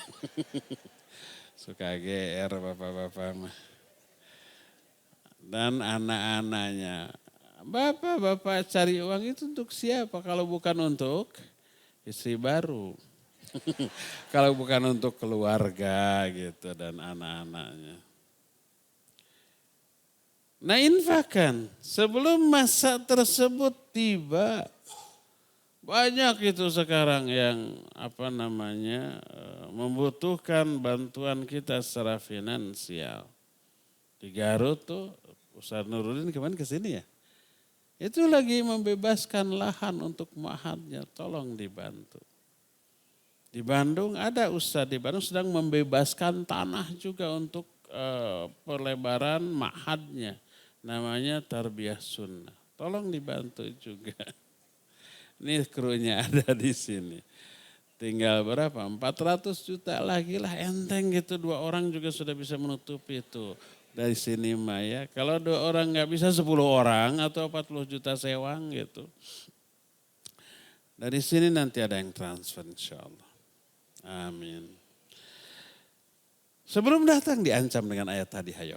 Suka GR bapak-bapak mah. Dan anak-anaknya, bapak-bapak cari uang itu untuk siapa kalau bukan untuk istri baru. Kalau bukan untuk keluarga gitu dan anak-anaknya. Nah, infakkan sebelum masa tersebut tiba. Banyak itu sekarang yang membutuhkan bantuan kita secara finansial. Di Garut tuh Ustaz Nuruddin kemarin kesini ya. Itu lagi membebaskan lahan untuk ma'hadnya, tolong dibantu. Di Bandung ada Ustaz di Bandung sedang membebaskan tanah juga untuk pelebaran ma'hadnya. Namanya Tarbiyah Sunnah. Tolong dibantu juga. Ini krunya ada di sini. Tinggal berapa? 400 juta lagi lah, enteng gitu, 2 orang juga sudah bisa menutupi itu. Dari sini mah ya, kalau 2 orang nggak bisa 10 orang atau 40 juta sewang gitu. Dari sini nanti ada yang transfer insya Allah. Amin. Sebelum datang diancam dengan ayat tadi, hayo.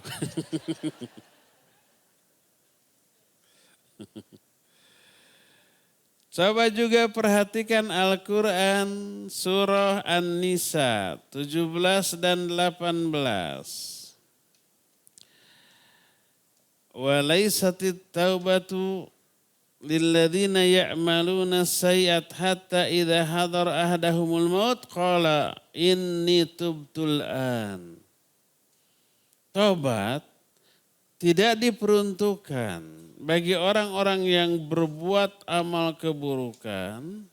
Coba juga perhatikan Al-Quran surah An-Nisa 17 dan 18. Walaisatit taubatu lilladzina ya'maluna sayyi'at hatta idza hadar ahdahumul maut qala inni tubtul an. Taubat tidak diperuntukkan bagi orang-orang yang berbuat amal keburukan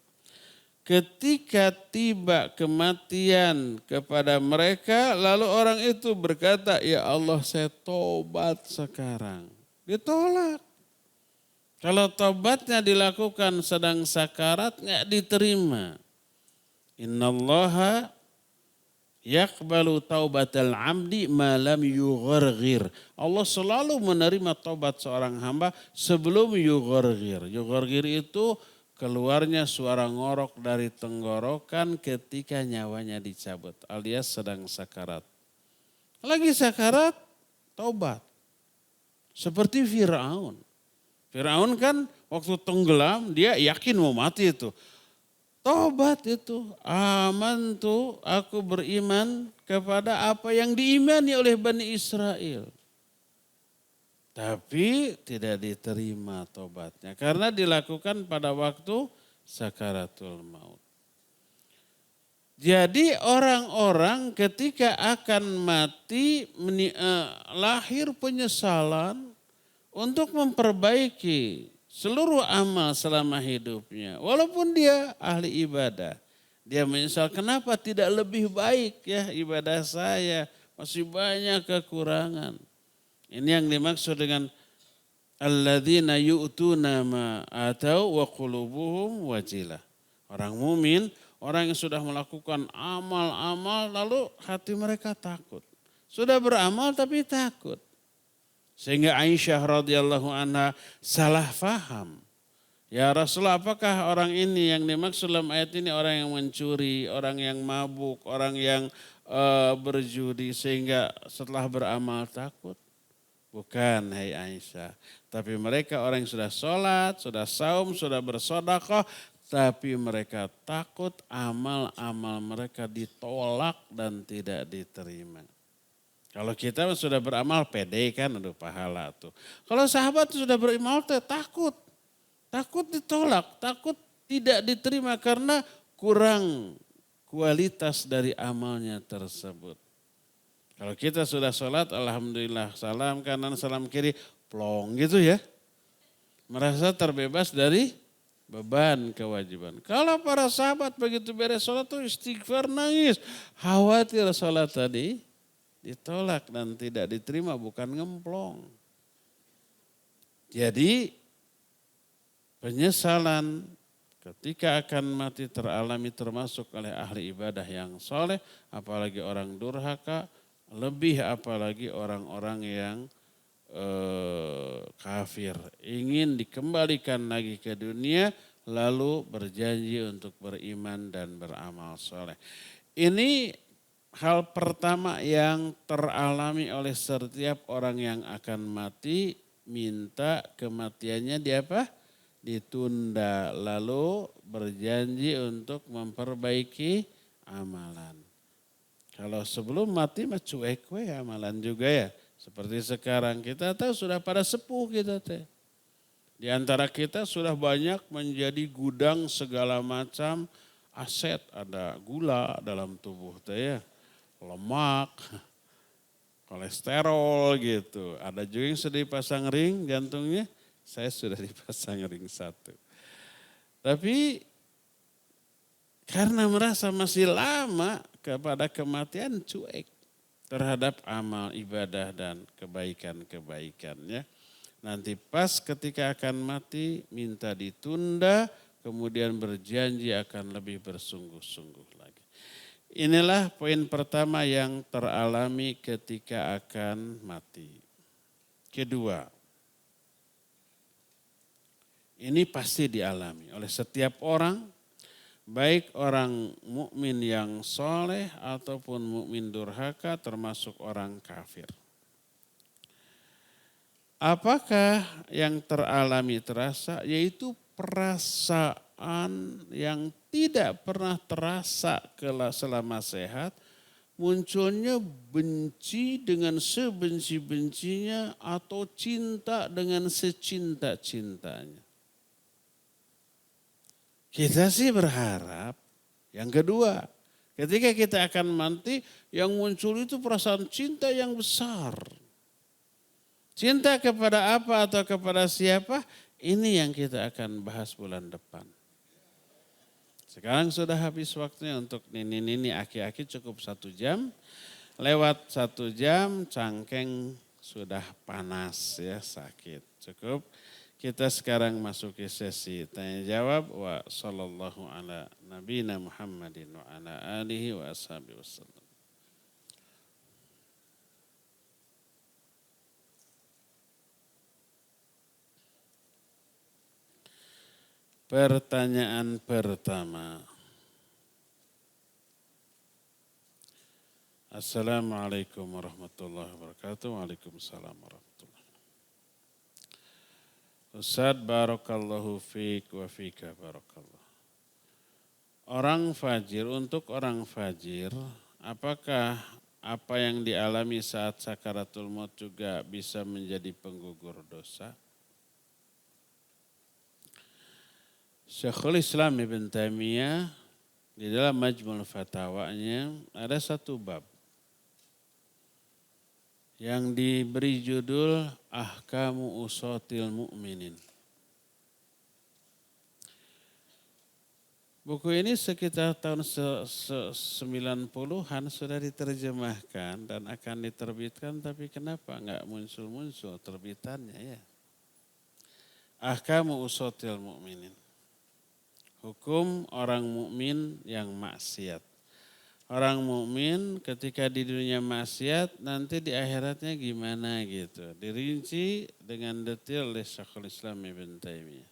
ketika tiba kematian kepada mereka lalu orang itu berkata, ya Allah saya tobat sekarang. Ditolak. Kalau tobatnya dilakukan sedang sakarat nggak diterima. Innallaha yaqbalu taubatal abdi ma lam yugharghir. Allah selalu menerima taubat seorang hamba sebelum yugharghir. Yugharghir itu keluarnya suara ngorok dari tenggorokan ketika nyawanya dicabut alias sedang sakarat. Lagi sakarat, taubat. Seperti Firaun. Firaun kan waktu tenggelam dia yakin mau mati itu. Tobat itu, amantu, aku beriman kepada apa yang diimani oleh Bani Israel. Tapi tidak diterima tobatnya karena dilakukan pada waktu sakaratul maut. Jadi orang-orang ketika akan mati lahir penyesalan untuk memperbaiki seluruh amal selama hidupnya. Walaupun dia ahli ibadah. Dia menyesal kenapa tidak lebih baik ya ibadah saya. Masih banyak kekurangan. Ini yang dimaksud dengan alladzina yu'tuna ma atau wa qulubuhum wajilah. Orang mumin, orang yang sudah melakukan amal-amal lalu hati mereka takut. Sudah beramal tapi takut. Sehingga Aisyah radhiyallahu anha salah faham. Ya Rasulullah, apakah orang ini yang dimaksud dalam ayat ini orang yang mencuri, orang yang mabuk, orang yang berjudi sehingga setelah beramal takut? Bukan, hai Aisyah. Tapi mereka orang yang sudah sholat, sudah saum, sudah bersedekah, tapi mereka takut amal-amal mereka ditolak dan tidak diterima. Kalau kita sudah beramal pede kan, aduh pahala tuh. Kalau sahabat sudah beramal takut. Takut ditolak, takut tidak diterima karena kurang kualitas dari amalnya tersebut. Kalau kita sudah sholat, alhamdulillah, salam kanan, salam kiri, plong gitu ya. Merasa terbebas dari beban kewajiban. Kalau para sahabat begitu beres sholat tuh istighfar nangis. Khawatir sholat tadi ditolak dan tidak diterima, bukan ngemplong. Jadi penyesalan ketika akan mati teralami termasuk oleh ahli ibadah yang soleh, apalagi orang durhaka, lebih apalagi orang-orang yang kafir. Ingin dikembalikan lagi ke dunia lalu berjanji untuk beriman dan beramal soleh. Ini hal pertama yang teralami oleh setiap orang yang akan mati, minta kematiannya ditunda, lalu berjanji untuk memperbaiki amalan. Kalau sebelum mati mah cuek we amalan juga ya. Seperti sekarang kita tahu sudah pada sepuh kita teh. Di antara kita sudah banyak menjadi gudang segala macam aset, ada gula dalam tubuh teh ya. Lemak, kolesterol gitu. Ada juga yang sudah dipasang ring jantungnya, saya sudah dipasang ring 1. Tapi karena merasa masih lama kepada kematian cuek terhadap amal ibadah dan kebaikan-kebaikannya. Nanti pas ketika akan mati minta ditunda, kemudian berjanji akan lebih bersungguh-sungguh lagi. Inilah poin pertama yang teralami ketika akan mati. Kedua, ini pasti dialami oleh setiap orang, baik orang mukmin yang soleh ataupun mukmin durhaka termasuk orang kafir. Apakah yang teralami terasa? Yaitu perasaan yang tidak pernah terasa selama sehat, munculnya benci dengan sebenci-bencinya atau cinta dengan secinta-cintanya. Kita sih berharap yang kedua, ketika kita akan mati yang muncul itu perasaan cinta yang besar. Cinta kepada apa atau kepada siapa? Ini yang kita akan bahas bulan depan. Sekarang sudah habis waktunya untuk nini-nini aki-aki cukup 1 jam. Lewat 1 jam cangkeng sudah panas ya sakit. Cukup. Kita sekarang masuki sesi tanya jawab. Wa sallallahu ala nabiyina Muhammadin wa ala alihi wa ashabihi wasallam. Pertanyaan pertama. Assalamualaikum warahmatullahi wabarakatuh. Waalaikumsalam warahmatullahi wabarakatuh. Ustaz barakallahu fiik wa fika barakallah. Untuk orang fajir, apakah apa yang dialami saat sakaratul maut juga bisa menjadi penggugur dosa? Syekhul Islam Ibn Taimiyah di dalam Majmul Fatawanya ada satu bab yang diberi judul Ahkamu Usatil Mu'minin. Buku ini sekitar tahun 90-an sudah diterjemahkan dan akan diterbitkan, tapi kenapa enggak muncul-muncul terbitannya ya? Ahkamu Usatil Mu'minin. Hukum orang mukmin yang maksiat. Orang mukmin ketika di dunia maksiat nanti di akhiratnya gimana gitu. Dirinci dengan detail oleh Syekhul Islam Ibn Taimiyah.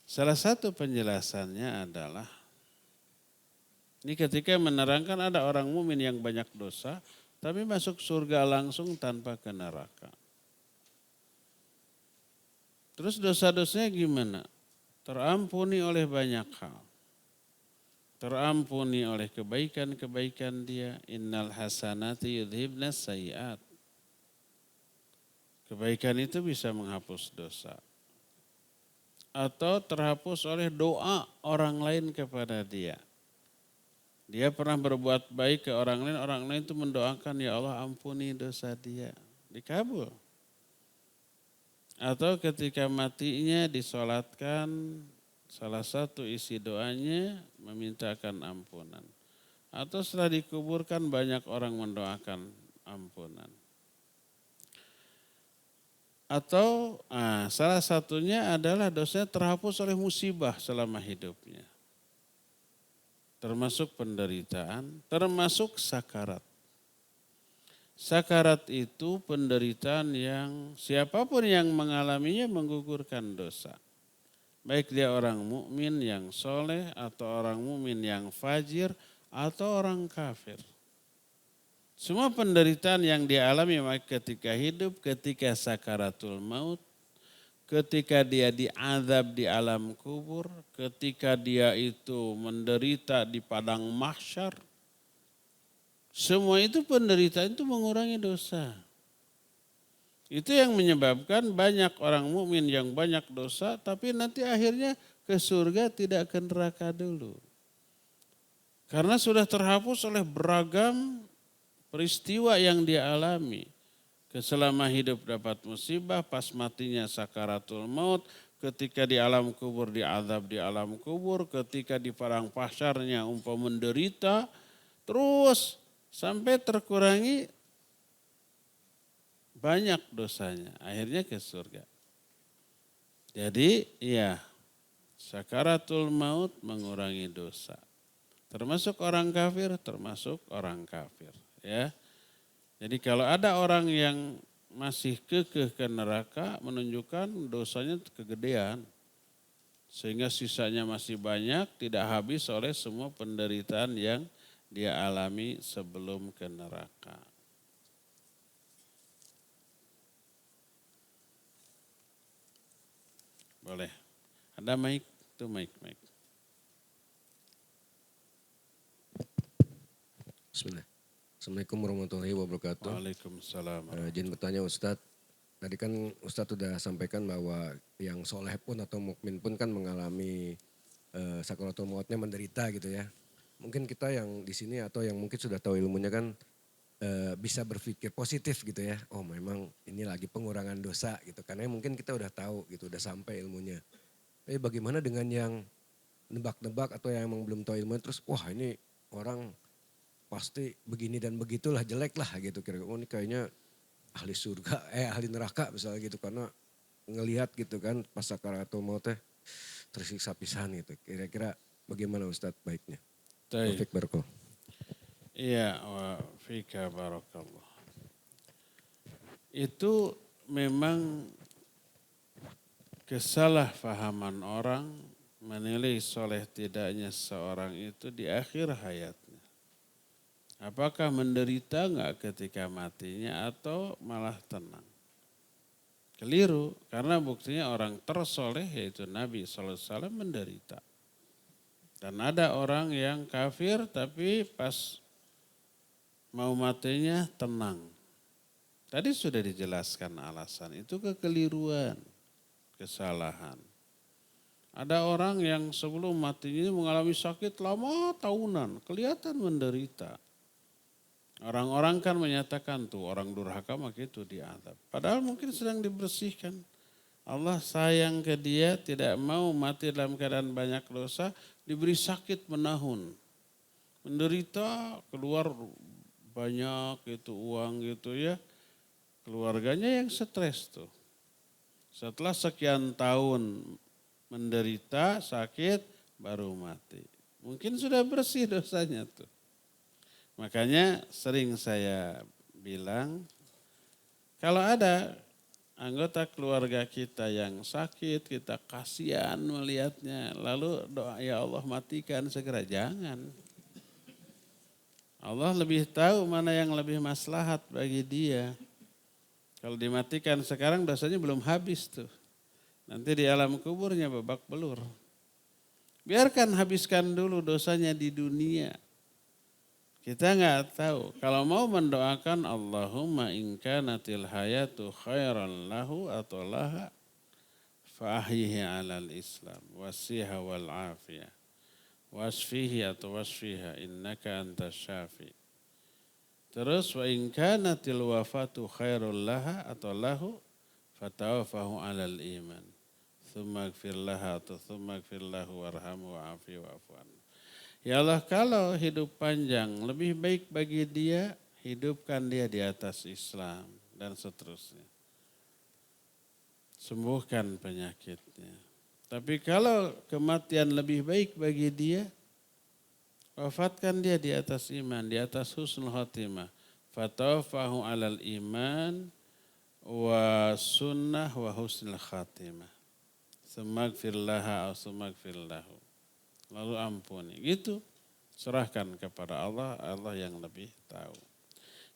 Salah satu penjelasannya adalah ini ketika menerangkan ada orang mukmin yang banyak dosa tapi masuk surga langsung tanpa ke neraka. Terus dosa-dosanya gimana? Terampuni oleh banyak hal. Terampuni oleh kebaikan-kebaikan dia. Innal hasanati yudhibnas sayiat. Kebaikan itu bisa menghapus dosa. Atau terhapus oleh doa orang lain kepada dia. Dia pernah berbuat baik ke orang lain itu mendoakan, ya Allah ampuni dosa dia. Dikabul. Atau ketika matinya disolatkan, salah satu isi doanya memintakan ampunan. Atau setelah dikuburkan banyak orang mendoakan ampunan. Atau salah satunya adalah dosanya terhapus oleh musibah selama hidupnya. Termasuk penderitaan, termasuk sakarat. Sakarat itu penderitaan yang siapapun yang mengalaminya menggugurkan dosa. Baik dia orang mukmin yang soleh atau orang mukmin yang fajir atau orang kafir. Semua penderitaan yang dialami ketika hidup, ketika sakaratul maut, ketika dia diazab di alam kubur, ketika dia itu menderita di padang mahsyar, semua itu penderitaan itu mengurangi dosa. Itu yang menyebabkan banyak orang mukmin yang banyak dosa, tapi nanti akhirnya ke surga tidak ke neraka dulu. Karena sudah terhapus oleh beragam peristiwa yang dia alami. Selama hidup dapat musibah, pas matinya sakaratul maut, ketika di alam kubur diazab di alam kubur, ketika di padang mahsyarnya menderita, terus sampai terkurangi banyak dosanya, akhirnya ke surga. Jadi ya, sakaratul maut mengurangi dosa. Termasuk orang kafir, ya. Jadi kalau ada orang yang masih kekeh ke neraka, menunjukkan dosanya kegedean. Sehingga sisanya masih banyak, tidak habis oleh semua penderitaan yang dia alami sebelum ke neraka. Boleh. Ada mic? Itu mic. Bismillah. Assalamualaikum warahmatullahi wabarakatuh. Waalaikumsalam. Izin bertanya Ustadz, tadi kan Ustadz sudah sampaikan bahwa yang soleh pun atau mukmin pun kan mengalami sakaratul mautnya menderita gitu ya. Mungkin kita yang di sini atau yang mungkin sudah tahu ilmunya kan bisa berpikir positif gitu ya. Oh memang ini lagi pengurangan dosa gitu. Karena mungkin kita udah tahu gitu, udah sampai ilmunya. Tapi bagaimana dengan yang nebak-nebak atau yang emang belum tahu ilmunya terus wah ini orang pasti begini dan begitulah jelek lah gitu kira-kira. Oh ini kayaknya ahli surga, ahli neraka misalnya gitu karena ngelihat gitu kan pas sakaratul maut tersiksa pisan gitu. Kira-kira bagaimana Ustadz baiknya? Taufik Barakallah. Iya, wa fika barakallah. Itu memang kesalahpahaman orang menilai soleh tidaknya seorang itu di akhir hayatnya. Apakah menderita enggak ketika matinya atau malah tenang? Keliru, karena buktinya orang tersoleh yaitu Nabi SAW menderita. Dan ada orang yang kafir tapi pas mau matinya tenang. Tadi sudah dijelaskan alasan, itu kekeliruan, kesalahan. Ada orang yang sebelum matinya mengalami sakit lama tahunan, kelihatan menderita. Orang-orang kan menyatakan tuh orang durhaka maka itu diazab. Padahal mungkin sedang dibersihkan. Allah sayang ke dia, tidak mau mati dalam keadaan banyak dosa, diberi sakit menahun. Menderita, keluar banyak itu uang gitu ya. Keluarganya yang stres tuh. Setelah sekian tahun menderita, sakit, baru mati. Mungkin sudah bersih dosanya tuh. Makanya sering saya bilang, kalau ada anggota keluarga kita yang sakit, kita kasihan melihatnya. Lalu doa, ya Allah matikan segera. Jangan. Allah lebih tahu mana yang lebih maslahat bagi dia. Kalau dimatikan sekarang dosanya belum habis tuh. Nanti di alam kuburnya babak belur. Biarkan habiskan dulu dosanya di dunia. Kita nggak tahu. Kalau mau mendoakan Allahumma in kanatil hayatu khairan lahu atau laha fa'ahyihi alal islam wasiha wal afiyah wasfihi atau wasfiha innaka antas syafi. Terus wa in kanatil wafatu khairul laha atau lahu fatawaffahu alal iman. Tsumma gfir laha atau tsumma gfir lahu warhamhu wa'afi wa'fu anhu. Ya Allah, kalau hidup panjang lebih baik bagi dia, hidupkan dia di atas Islam dan seterusnya. Sembuhkan penyakitnya. Tapi kalau kematian lebih baik bagi dia, wafatkan dia di atas iman, di atas husnul khotimah. Fatawaffahu alal iman wa sunnah wa husnul khotimah. Sumagfir laha atau sumagfir lahu. Lalu ampuni. Gitu. Serahkan kepada Allah, Allah yang lebih tahu.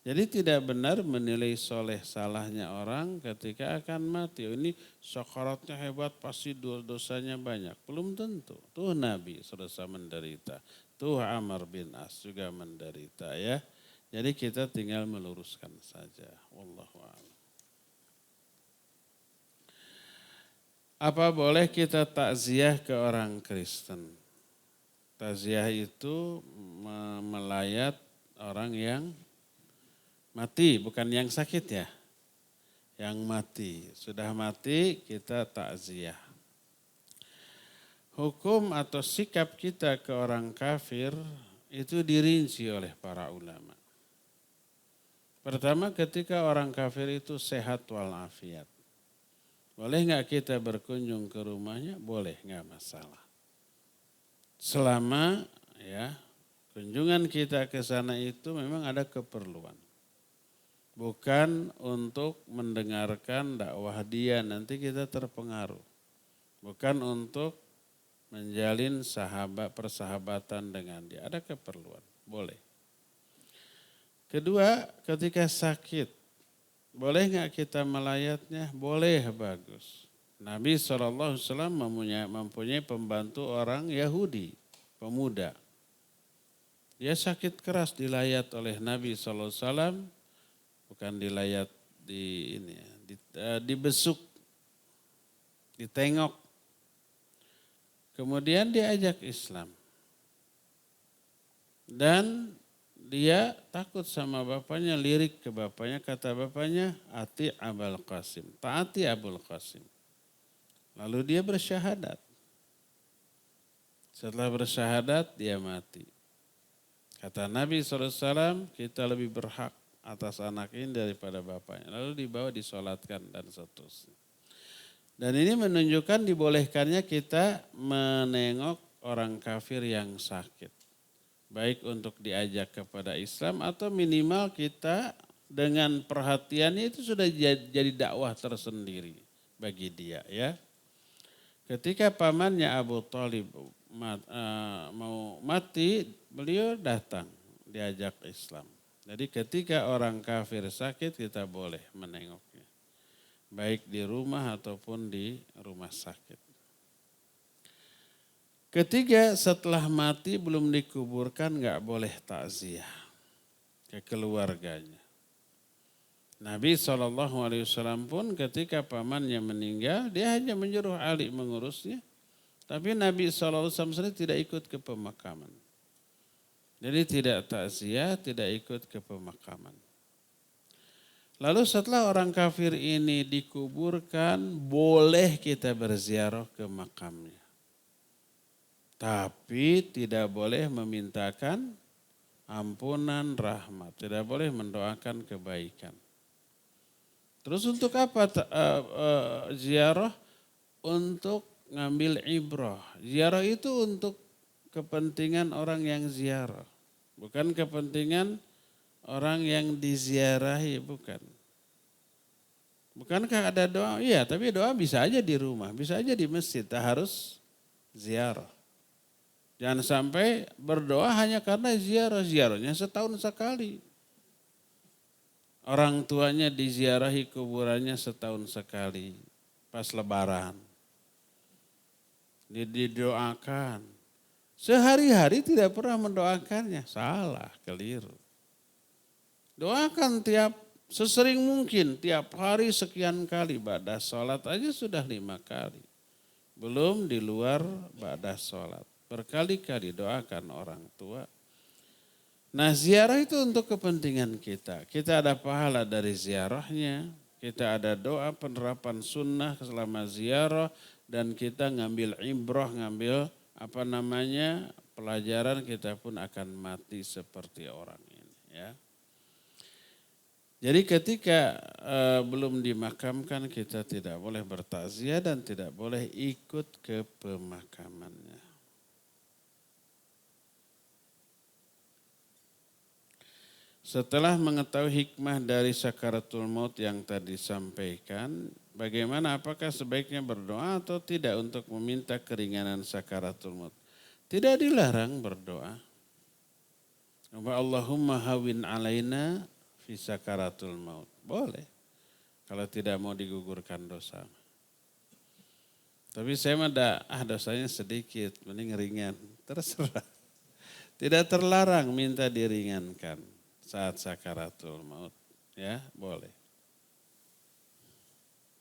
Jadi tidak benar menilai soleh salahnya orang ketika akan mati. Ini sakaratnya hebat, pasti dosanya banyak. Belum tentu. Tuh Nabi selesai menderita. Tuh Amr bin As juga menderita ya. Jadi kita tinggal meluruskan saja. Wallahu a'lam. Apa boleh kita takziah ke orang Kristen? Takziah itu melayat orang yang mati, bukan yang sakit ya. Yang mati, sudah mati kita takziah. Hukum atau sikap kita ke orang kafir itu dirinci oleh para ulama. Pertama ketika orang kafir itu sehat walafiat. Boleh nggak kita berkunjung ke rumahnya? Boleh, nggak masalah. Selama ya kunjungan kita ke sana itu memang ada keperluan. Bukan untuk mendengarkan dakwah dia, nanti kita terpengaruh. Bukan untuk menjalin persahabatan dengan dia, ada keperluan, boleh. Kedua, ketika sakit, boleh nggak kita melayatnya? Boleh, bagus. Nabi SAW mempunyai pembantu orang Yahudi, pemuda. Dia sakit keras dilayat oleh Nabi SAW, bukan dilayat dibesuk, ditengok. Kemudian diajak Islam. Dan dia takut sama bapaknya, lirik ke bapaknya, kata bapaknya, ati Abul Qasim, taati Abul Qasim. Lalu dia bersyahadat. Setelah bersyahadat dia mati. Kata Nabi SAW, kita lebih berhak atas anak ini daripada bapaknya. Lalu dibawa disolatkan dan seterusnya. Dan ini menunjukkan dibolehkannya kita menengok orang kafir yang sakit. Baik untuk diajak kepada Islam atau minimal kita dengan perhatiannya itu sudah jadi dakwah tersendiri bagi dia ya. Ketika pamannya Abu Thalib mau mati, beliau datang diajak Islam. Jadi ketika orang kafir sakit kita boleh menengoknya. Baik di rumah ataupun di rumah sakit. Ketiga, setelah mati belum dikuburkan nggak boleh takziah ke keluarganya. Nabi SAW pun ketika pamannya meninggal, dia hanya menyuruh Ali mengurusnya. Tapi Nabi SAW sendiri tidak ikut ke pemakaman. Jadi tidak takziah, tidak ikut ke pemakaman. Lalu setelah orang kafir ini dikuburkan, boleh kita berziarah ke makamnya. Tapi tidak boleh memintakan ampunan rahmat. Tidak boleh mendoakan kebaikan. Terus untuk apa ziarah? Untuk ngambil ibrah. Ziarah itu untuk kepentingan orang yang ziarah. Bukan kepentingan orang yang diziarahi, bukan. Bukankah ada doa? Iya, tapi doa bisa aja di rumah, bisa aja di masjid, tak harus ziarah. Jangan sampai berdoa hanya karena ziarah. Ziarahnya setahun sekali. Orang tuanya diziarahi kuburannya setahun sekali. Pas lebaran. Didoakan. Sehari-hari tidak pernah mendoakannya. Salah, keliru. Doakan sesering mungkin. Tiap hari sekian kali. Ba'da sholat aja sudah 5 kali. Belum di luar ba'da sholat. Berkali-kali doakan orang tua. Nah, ziarah itu untuk kepentingan kita. Kita ada pahala dari ziarahnya. Kita ada doa penerapan sunnah selama ziarah. Dan kita ngambil ibrah, ngambil pelajaran, kita pun akan mati seperti orang ini. Ya. Jadi ketika belum dimakamkan, kita tidak boleh bertakziah dan tidak boleh ikut ke pemakamannya. Setelah mengetahui hikmah dari sakaratul maut yang tadi disampaikan, bagaimana, apakah sebaiknya berdoa atau tidak untuk meminta keringanan sakaratul maut? Tidak dilarang berdoa. Allahumma hawin alaina fi sakaratul maut. Boleh. Kalau tidak mau digugurkan dosa. Tapi saya mah dosanya sedikit, mending ringan. Terserah. Tidak terlarang minta diringankan saat sakaratul maut. Ya, boleh.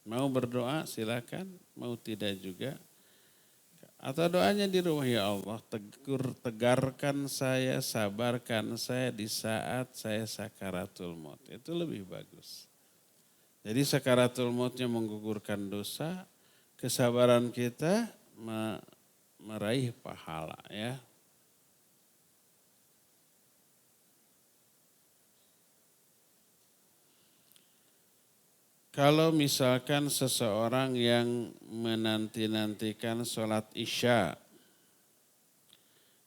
Mau berdoa silakan, mau tidak juga. Atau doanya di rumah, ya Allah tegarkan saya, sabarkan saya di saat saya sakaratul maut. Itu lebih bagus. Jadi sakaratul mautnya menggugurkan dosa, kesabaran kita meraih pahala, ya. Kalau misalkan seseorang yang menanti-nantikan sholat isya,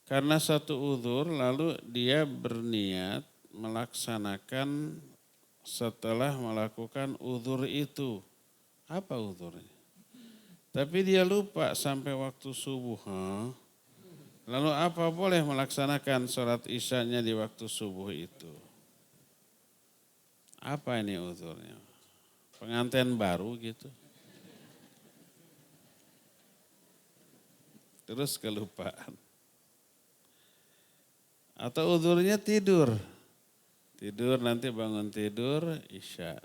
karena satu uzur lalu dia berniat melaksanakan setelah melakukan uzur itu. Apa uzurnya? Tapi dia lupa sampai waktu subuh. Lalu apa boleh melaksanakan sholat isyanya di waktu subuh itu? Apa ini uzurnya? Pengantin baru gitu. Terus kelupaan. Atau uzurnya tidur. Tidur nanti bangun tidur isya.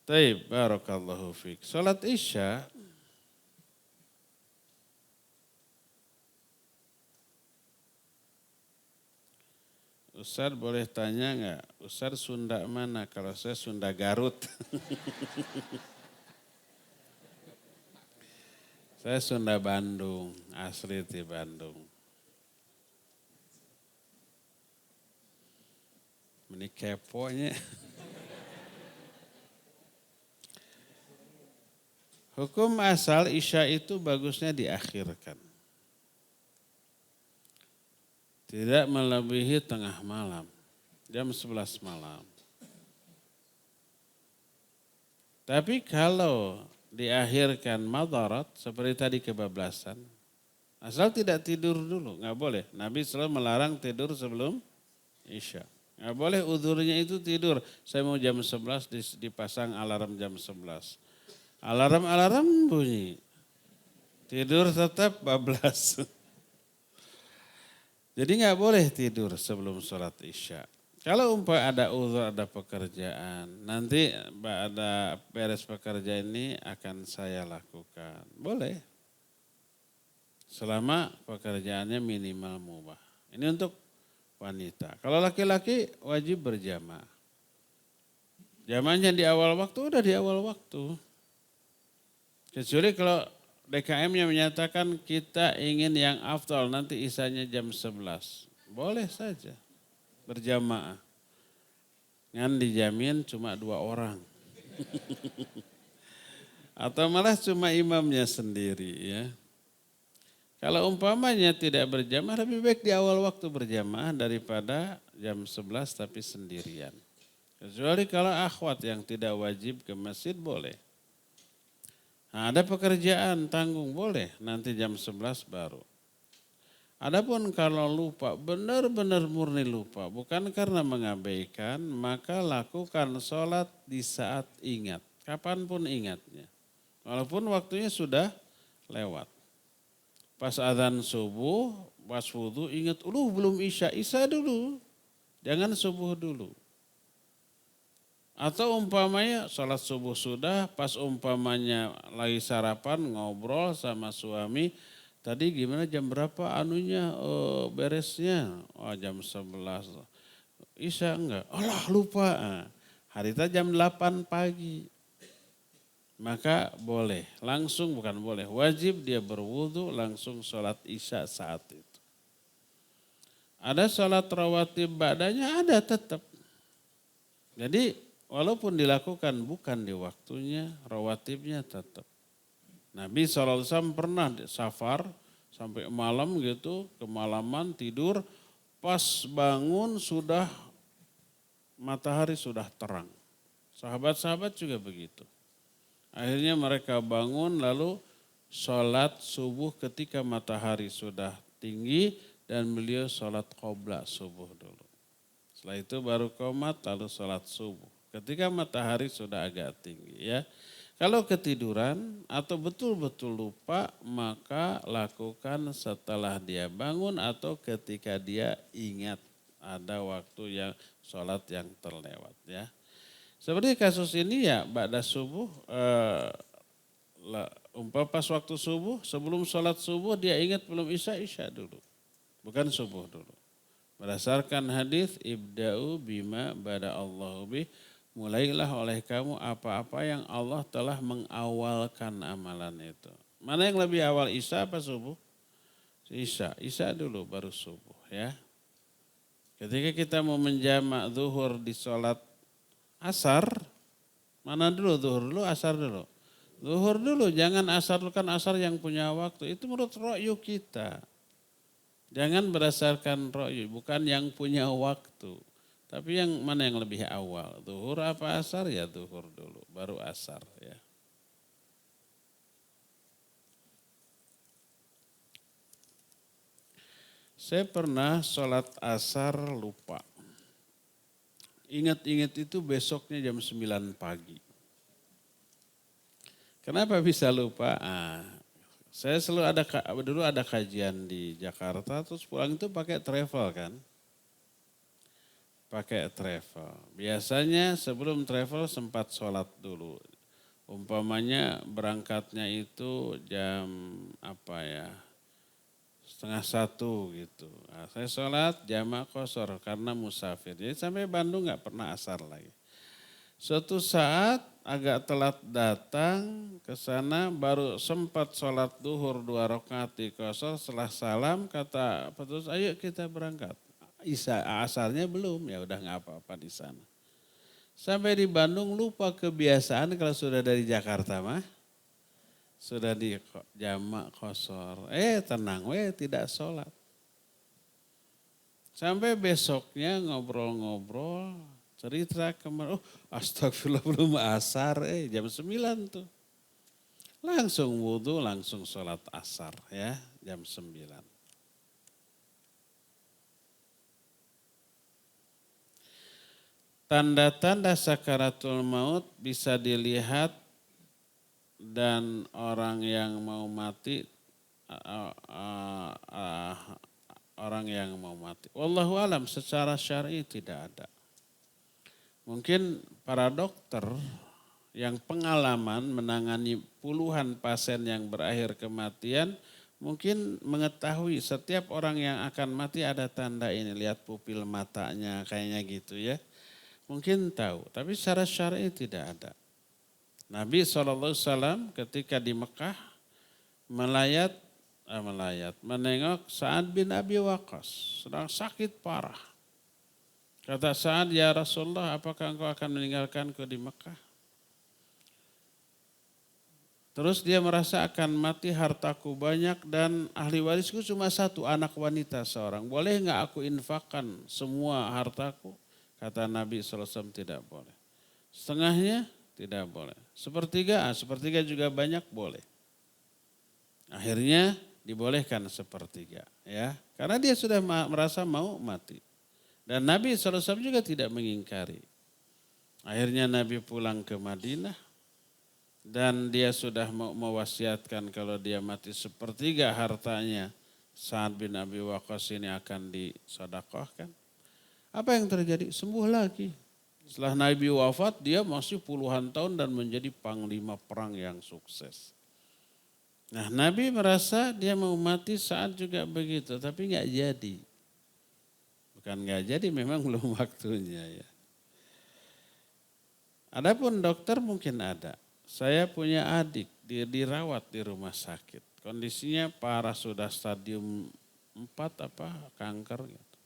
Taib, barakallahu fiik. Salat isya Ustaz boleh tanya enggak? Ustaz Sunda mana? Kalau saya Sunda Garut. Saya Sunda Bandung, asli di Bandung. Ini keponya. Hukum asal isya itu bagusnya diakhirkan. Tidak melebihi tengah malam, jam 11 malam. Tapi kalau diakhirkan madarat, seperti tadi kebablasan, asal tidak tidur dulu, nggak boleh. Nabi selalu melarang tidur sebelum isya. Nggak boleh uzurnya itu tidur. Saya mau jam 11 dipasang alarm jam 11. Alarm bunyi. Tidur tetap bablas. Jadi nggak boleh tidur sebelum sholat isya. Kalau ada uzur, ada pekerjaan, nanti ada beres pekerjaan ini akan saya lakukan. Boleh. Selama pekerjaannya minimal mubah. Ini untuk wanita. Kalau laki-laki wajib berjamaah. Jamaahnya di awal waktu, udah di awal waktu. Kecuali kalau DKM-nya menyatakan kita ingin yang afdal, nanti isanya jam 11. Boleh saja berjamaah. Kan dijamin cuma 2 orang. Atau malah cuma imamnya sendiri ya. Kalau umpamanya tidak berjamaah, lebih baik di awal waktu berjamaah daripada jam 11 tapi sendirian. Kecuali kalau akhwat yang tidak wajib ke masjid boleh. Nah, ada pekerjaan tanggung boleh, nanti jam 11 baru. Adapun kalau lupa, benar-benar murni lupa, bukan karena mengabaikan, maka lakukan sholat di saat ingat. Kapanpun ingatnya. Walaupun waktunya sudah lewat. Pas azan subuh, pas wudhu ingat, belum isya dulu. Jangan subuh dulu. Atau umpamanya sholat subuh sudah, pas umpamanya lagi sarapan ngobrol sama suami, tadi gimana jam berapa beresnya? Oh jam 11. Isya enggak? Alah lupa. Hari itu jam 8 pagi. Maka boleh, langsung bukan boleh, wajib dia berwudu langsung sholat isya saat itu. Ada sholat rawatib ba'danya ada tetap. Jadi walaupun dilakukan bukan di waktunya, rawatibnya tetap. Nabi SAW pernah safar sampai malam gitu, kemalaman tidur, pas bangun sudah matahari sudah terang. Sahabat-sahabat juga begitu. Akhirnya mereka bangun lalu sholat subuh ketika matahari sudah tinggi dan beliau sholat qobla subuh dulu. Setelah itu baru qomat lalu sholat subuh. Ketika matahari sudah agak tinggi ya. Kalau ketiduran atau betul-betul lupa maka lakukan setelah dia bangun atau ketika dia ingat ada waktu yang sholat yang terlewat ya. Seperti kasus ini ya ba'da subuh, pas waktu subuh, sebelum sholat subuh dia ingat belum isya dulu. Bukan subuh dulu. Berdasarkan hadis ibda'u bima bada Allahu bih, mulailah oleh kamu apa-apa yang Allah telah mengawalkan amalan itu. Mana yang lebih awal isya apa subuh? Isya dulu baru subuh ya. Ketika kita mau menjamak zuhur di sholat asar, mana dulu zuhur dulu, asar dulu. Zuhur dulu, jangan asar dulu kan asar yang punya waktu. Itu menurut ro'yu kita. Jangan berdasarkan ro'yu, bukan yang punya waktu. Tapi yang mana yang lebih awal, zuhur apa asar ya zuhur dulu, baru asar ya. Saya pernah sholat asar lupa. Ingat-ingat itu besoknya jam 9 pagi. Kenapa bisa lupa? Saya dulu ada kajian di Jakarta, terus pulang itu pakai travel kan. Pakai travel. Biasanya sebelum travel sempat sholat dulu. Umpamanya berangkatnya itu jam 12:30 gitu. Nah, saya sholat jamak qashar karena musafir. Jadi sampai Bandung gak pernah asar lagi. Suatu saat agak telat datang ke sana baru sempat sholat duhur 2 rakaat di qashar. Setelah salam kata petugas ayo kita berangkat. Asarnya belum, ya udah gak apa-apa di sana. Sampai di Bandung lupa kebiasaan kalau sudah dari Jakarta mah. Sudah di jamak qashar, tenang tidak sholat. Sampai besoknya ngobrol-ngobrol, cerita kemarin, astagfirullah belum asar, jam 9 tuh. Langsung wudhu, langsung sholat asar ya, jam 9. Tanda-tanda sakaratul maut bisa dilihat dan orang yang mau mati orang yang mau mati. Wallahu alam, secara syar'i tidak ada. Mungkin para dokter yang pengalaman menangani puluhan pasien yang berakhir kematian, mungkin mengetahui setiap orang yang akan mati ada tanda ini, lihat pupil matanya kayaknya gitu ya. Mungkin tahu, tapi secara syar'i tidak ada. Nabi SAW ketika di Mekah menengok Sa'ad bin Abi Waqqas sedang sakit parah. Kata Sa'ad, ya Rasulullah, apakah engkau akan meninggalkanku di Mekah? Terus dia merasa akan mati, hartaku banyak dan ahli warisku cuma satu, anak wanita seorang. Boleh enggak aku infakkan semua hartaku? Kata Nabi SAW, tidak boleh. Setengahnya tidak boleh. Sepertiga juga banyak boleh. Akhirnya dibolehkan sepertiga, ya, karena dia sudah merasa mau mati. Dan Nabi SAW juga tidak mengingkari. Akhirnya Nabi pulang ke Madinah dan dia sudah mewasiatkan kalau dia mati sepertiga hartanya Sa'ad bin Abi Waqqas ini akan disedekahkan. Apa yang terjadi? Sembuh lagi. Setelah Nabi wafat dia masih puluhan tahun dan menjadi panglima perang yang sukses. Nah, Nabi merasa dia mau mati, Sa'ad juga begitu, tapi nggak jadi. Bukan nggak jadi, memang belum waktunya ya. Adapun dokter mungkin ada. Saya punya adik, dia dirawat di rumah sakit. Kondisinya parah, sudah stadium 4 kanker gitu.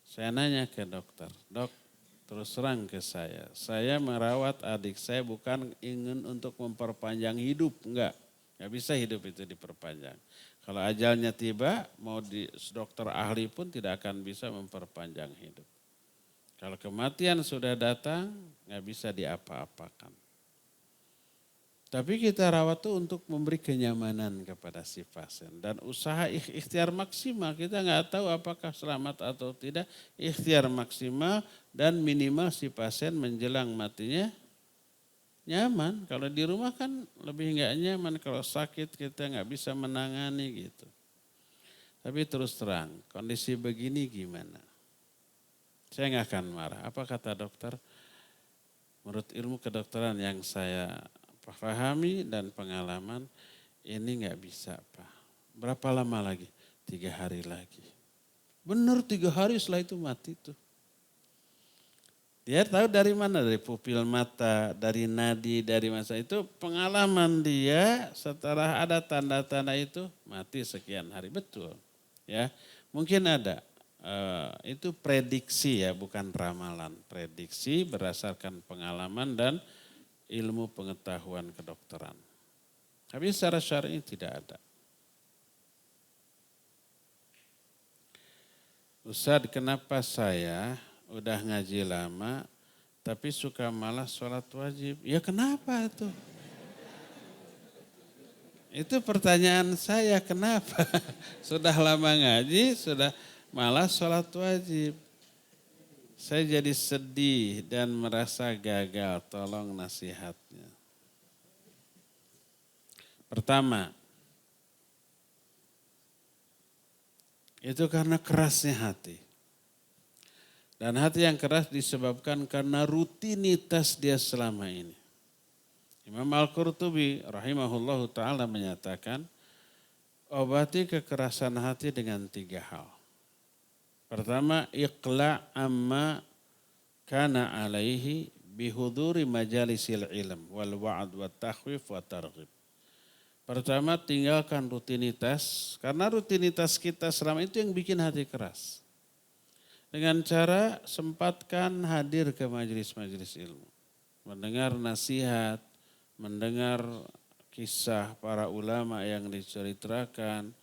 Saya nanya ke dokter, dok, terus terang ke saya merawat adik saya bukan ingin untuk memperpanjang hidup, enggak bisa hidup itu diperpanjang. Kalau ajalnya tiba, mau di dokter ahli pun tidak akan bisa memperpanjang hidup. Kalau kematian sudah datang, nggak bisa diapa-apakan. Tapi kita rawat itu untuk memberi kenyamanan kepada si pasien. Dan usaha ikhtiar maksimal, kita nggak tahu apakah selamat atau tidak. Ikhtiar maksimal dan minimal si pasien menjelang matinya nyaman. Kalau di rumah kan lebih nggak nyaman, kalau sakit kita nggak bisa menangani gitu. Tapi terus terang, kondisi begini gimana? Saya nggak akan marah. Apa kata dokter? Menurut ilmu kedokteran yang saya pahami dan pengalaman, ini nggak bisa Pak. Berapa lama lagi? 3 hari lagi. Benar 3 hari setelah itu mati tuh. Dia tahu dari mana? Dari pupil mata, dari nadi, dari masa itu pengalaman dia setelah ada tanda-tanda itu mati sekian hari. Betul. Ya, mungkin ada. Itu prediksi ya, bukan ramalan. Prediksi berdasarkan pengalaman dan ilmu pengetahuan kedokteran. Tapi secara syar'i tidak ada. Ustadz, kenapa saya udah ngaji lama, tapi suka malas sholat wajib. Ya kenapa itu? Itu pertanyaan saya, kenapa? Sudah lama ngaji, sudah malas sholat wajib. Saya jadi sedih dan merasa gagal, tolong nasihatnya. Pertama, itu karena kerasnya hati. Dan hati yang keras disebabkan karena rutinitas dia selama ini. Imam Al-Qurtubi rahimahullahu ta'ala menyatakan, obati kekerasan hati dengan 3 hal. Pertama, iqla' amma kana alaihi bihuduri majalisil ilm wal wa'ad wa takhwif wa targhib. Pertama, tinggalkan rutinitas, karena rutinitas kita selama itu yang bikin hati keras. Dengan cara sempatkan hadir ke majelis-majelis ilmu. Mendengar nasihat, mendengar kisah para ulama yang diceritakan,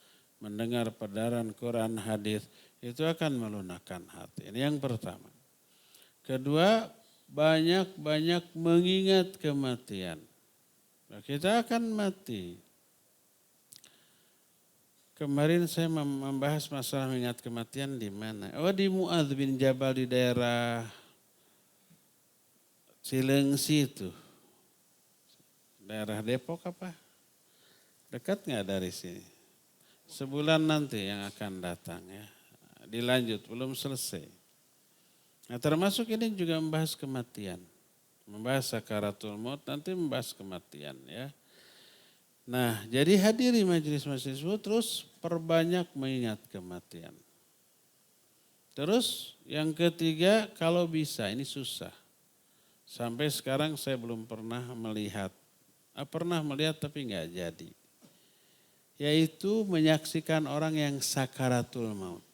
mendengar pedaran Quran, hadis, itu akan melunakkan hati. Ini yang pertama. Kedua, banyak-banyak mengingat kematian. Kita akan mati. Kemarin saya membahas masalah mengingat kematian di mana? Oh, di Mu'adz bin Jabal di daerah Cilengsi itu. Daerah Depok apa? Dekat nggak dari sini? Sebulan nanti yang akan datang ya. Dilanjut, belum selesai. Nah termasuk ini juga membahas kematian. Membahas sakaratul maut, nanti membahas kematian ya. Nah jadi hadiri majelis-majelis itu terus perbanyak mengingat kematian. Terus yang ketiga kalau bisa, ini susah. Sampai sekarang saya belum pernah melihat. Pernah melihat tapi nggak jadi. Yaitu menyaksikan orang yang sakaratul maut.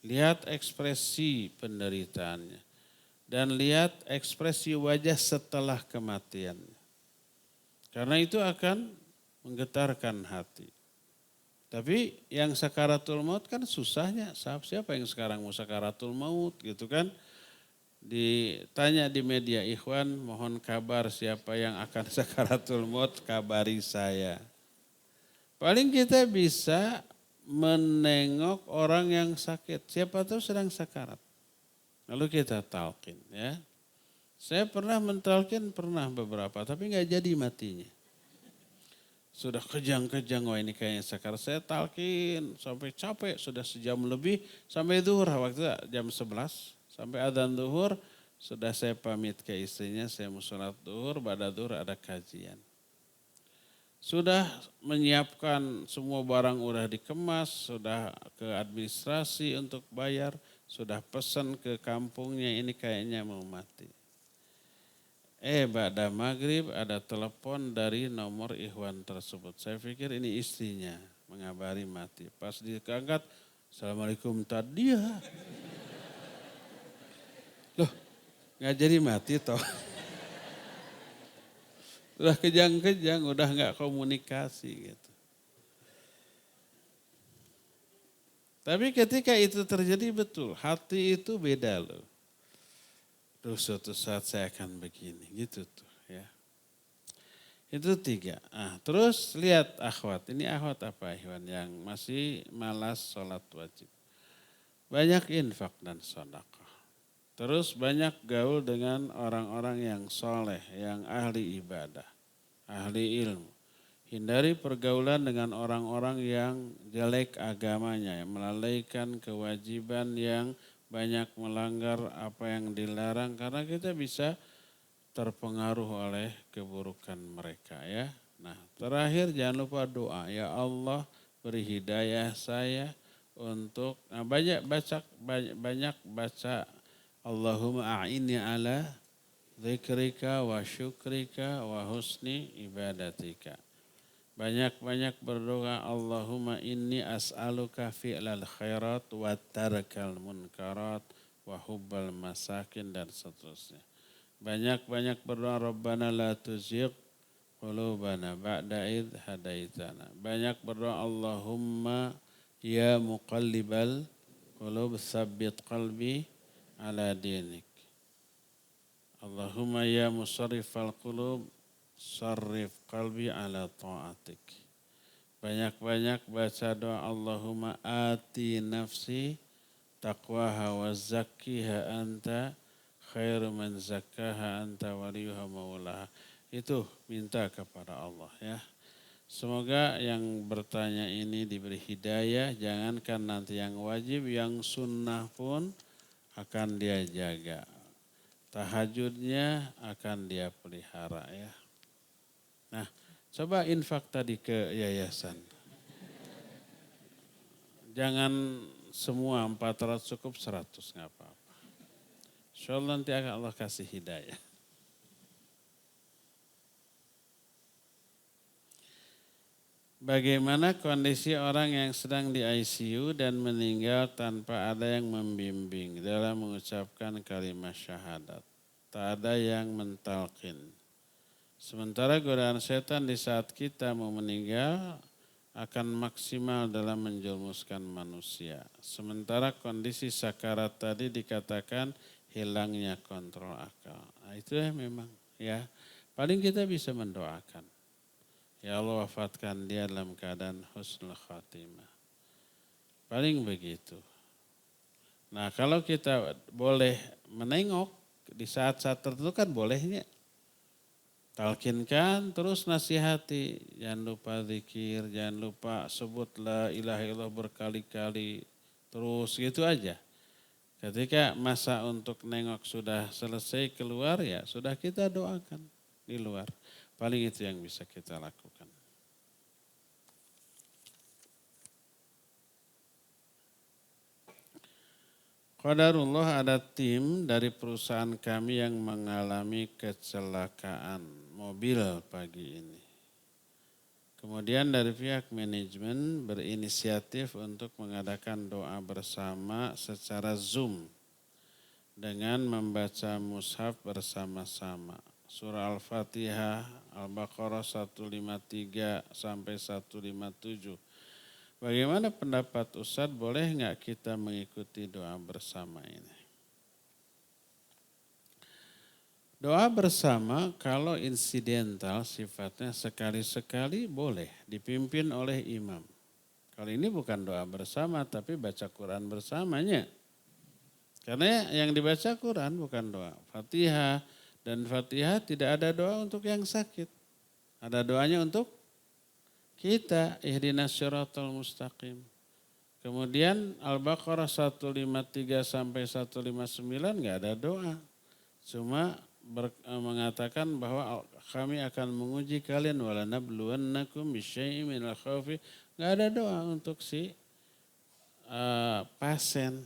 Lihat ekspresi penderitaannya. Dan lihat ekspresi wajah setelah kematian. Karena itu akan menggetarkan hati. Tapi yang sakaratul maut kan susahnya. Siapa yang sekarang mau sakaratul maut gitu kan. Ditanya di media, ikhwan mohon kabar siapa yang akan sakaratul maut, kabari saya. Paling kita bisa menengok orang yang sakit. Siapa tahu sedang sakarat. Lalu kita talqin ya. Saya pernah mentalqin, pernah beberapa. Tapi nggak jadi matinya. Sudah kejang-kejang, wah ini kayaknya sakarat. Saya talqin sampai capek. Sudah sejam lebih sampai zuhur. Waktu jam 11. Sampai adzan zuhur. Sudah saya pamit ke istrinya. Saya mau sholat zuhur. Pada zuhur ada kajian. Sudah menyiapkan semua barang udah dikemas, sudah ke administrasi untuk bayar, sudah pesan ke kampungnya ini kayaknya mau mati. Pada maghrib ada telepon dari nomor ikhwan tersebut. Saya pikir ini istrinya mengabari mati. Pas diangkat, Assalamualaikum tadi ya. Loh, nggak jadi mati toh. Udah kejang-kejang, udah nggak komunikasi gitu. Tapi ketika itu terjadi betul, hati itu beda loh. Terus suatu saat saya akan begini, gitu tuh ya. Itu 3. Terus lihat akhwat, ini akhwat apa Ikhwan yang masih malas sholat wajib. Banyak infak dan sedekah. Terus banyak gaul dengan orang-orang yang soleh, yang ahli ibadah, ahli ilmu. Hindari pergaulan dengan orang-orang yang jelek agamanya, yang melalaikan kewajiban, yang banyak melanggar apa yang dilarang. Karena kita bisa terpengaruh oleh keburukan mereka ya. Nah terakhir jangan lupa doa, ya Allah beri hidayah saya untuk banyak baca Allahumma a'inni ala dzikrika wa syukrika wa husni ibadatika. Banyak-banyak berdoa Allahumma inni as'aluka fi'lal khairat wa tarkal munkarat wa hubbal masakin dan seterusnya. Banyak-banyak berdoa Rabbana la tuzigh qulubana ba'da idh hadaitana. Banyak berdoa Allahumma ya muqallibal qulub tsabbit qalbi ala dinik. Allahumma ya musarrifal qulub sarrif qalbi ala ta'atik. Banyak-banyak baca doa Allahumma ati nafsi taqwaha wa zakkiha anta khairu man zakkaha anta waliyuha maulaha. Itu minta kepada Allah ya. Semoga yang bertanya ini diberi hidayah. Jangankan nanti yang wajib, yang sunnah pun akan dia jaga. Tahajudnya akan dia pelihara ya. Nah, coba infak tadi ke yayasan. Jangan semua 400 cukup 100 nggak apa-apa. Insyaallah nanti akan Allah kasih hidayah. Bagaimana kondisi orang yang sedang di ICU dan meninggal tanpa ada yang membimbing dalam mengucapkan kalimat syahadat. Tak ada yang mentalqin. Sementara godaan setan di saat kita mau meninggal akan maksimal dalam menjerumuskan manusia. Sementara kondisi sakarat tadi dikatakan hilangnya kontrol akal. Nah, itu ya memang ya. Paling kita bisa mendoakan. Ya Allah wafatkan dia dalam keadaan husnul khatimah. Paling begitu. Nah kalau kita boleh menengok di saat-saat tertentu kan bolehnya. Talkinkan, terus nasihati. Jangan lupa zikir, jangan lupa sebut la ilaha illallah berkali-kali. Terus gitu aja. Ketika masa untuk nengok sudah selesai keluar, ya sudah kita doakan di luar. Paling itu yang bisa kita lakukan. Qadarullah, ada tim dari perusahaan kami yang mengalami kecelakaan mobil pagi ini. Kemudian dari pihak manajemen berinisiatif untuk mengadakan doa bersama secara Zoom dengan membaca mushaf bersama-sama. Surah Al-Fatihah, Al-Baqarah 153 sampai 157. Bagaimana pendapat Ustadz, boleh nggak kita mengikuti doa bersama ini? Doa bersama kalau insidental sifatnya sekali-sekali boleh dipimpin oleh imam. Kalau ini bukan doa bersama tapi baca Quran bersamanya. Karena yang dibaca Quran bukan doa. Fatihah, dan Fatihah tidak ada doa untuk yang sakit. Ada doanya untuk kita, ihdinas syiratal mustaqim. Kemudian Al-Baqarah 153 sampai 159 enggak ada doa. Cuma mengatakan bahwa kami akan menguji kalian wala nabluwannakum bisyai'in minal khaufi. Enggak ada doa untuk si pasien.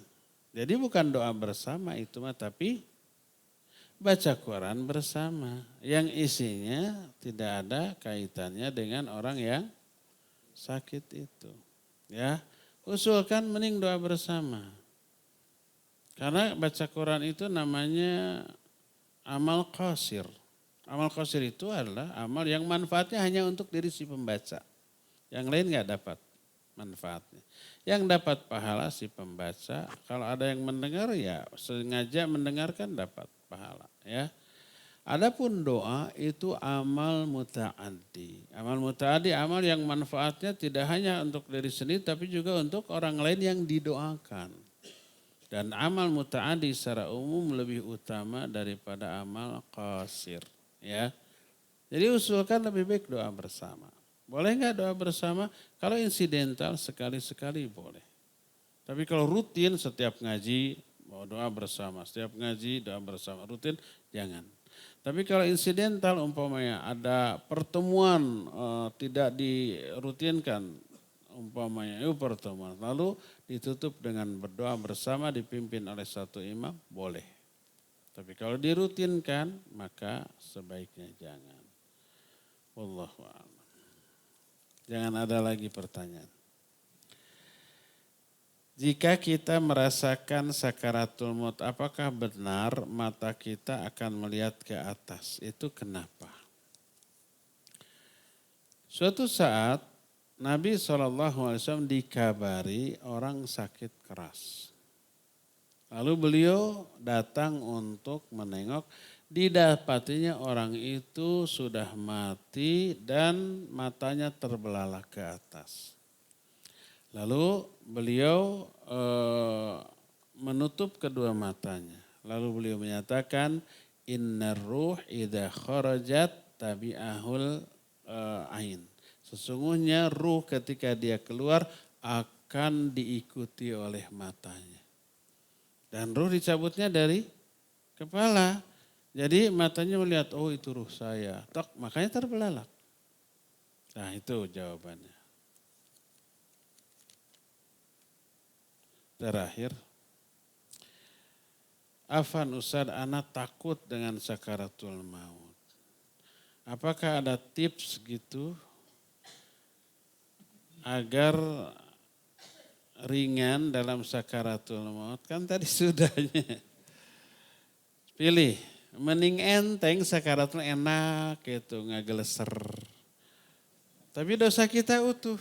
Jadi bukan doa bersama itu mah, tapi baca Quran bersama yang isinya tidak ada kaitannya dengan orang yang sakit itu. Ya, usulkan mending doa bersama. Karena baca Quran itu namanya amal qasir. Amal qasir itu adalah amal yang manfaatnya hanya untuk diri si pembaca. Yang lain enggak dapat manfaatnya. Yang dapat pahala si pembaca. Kalau ada yang mendengar ya sengaja mendengarkan dapat pahala, ya. Adapun doa itu amal muta'addi. Amal muta'addi, amal yang manfaatnya tidak hanya untuk diri sendiri tapi juga untuk orang lain yang didoakan. Dan amal muta'addi secara umum lebih utama daripada amal qasir, ya. Jadi usulkan lebih baik doa bersama. Boleh enggak doa bersama? Kalau insidental sekali-sekali boleh. Tapi kalau rutin setiap ngaji mau doa bersama, setiap ngaji doa bersama, rutin jangan. Tapi kalau insidental umpamanya ada pertemuan tidak dirutinkan, umpamanya itu pertemuan, lalu ditutup dengan berdoa bersama dipimpin oleh satu imam, boleh. Tapi kalau dirutinkan maka sebaiknya jangan. Wallahu a'lam. Jangan ada lagi pertanyaan. Jika kita merasakan sakaratul maut, apakah benar mata kita akan melihat ke atas? Itu kenapa? Suatu saat Nabi SAW dikabari orang sakit keras. Lalu beliau datang untuk menengok, didapatinya orang itu sudah mati dan matanya terbelalak ke atas. Lalu beliau menutup kedua matanya. Lalu beliau menyatakan, innar ruh idza kharajat tabi'ahul ain. Sesungguhnya ruh ketika dia keluar akan diikuti oleh matanya. Dan ruh dicabutnya dari kepala. Jadi matanya melihat, oh itu ruh saya. Makanya terbelalak. Nah itu jawabannya. Terakhir, Afan Ustadz, ana takut dengan sakaratul maut. Apakah ada tips gitu agar ringan dalam sakaratul maut? Kan tadi sudahnya. Pilih, mending enteng sakaratul enak gitu, ngageleser. Tapi dosa kita utuh.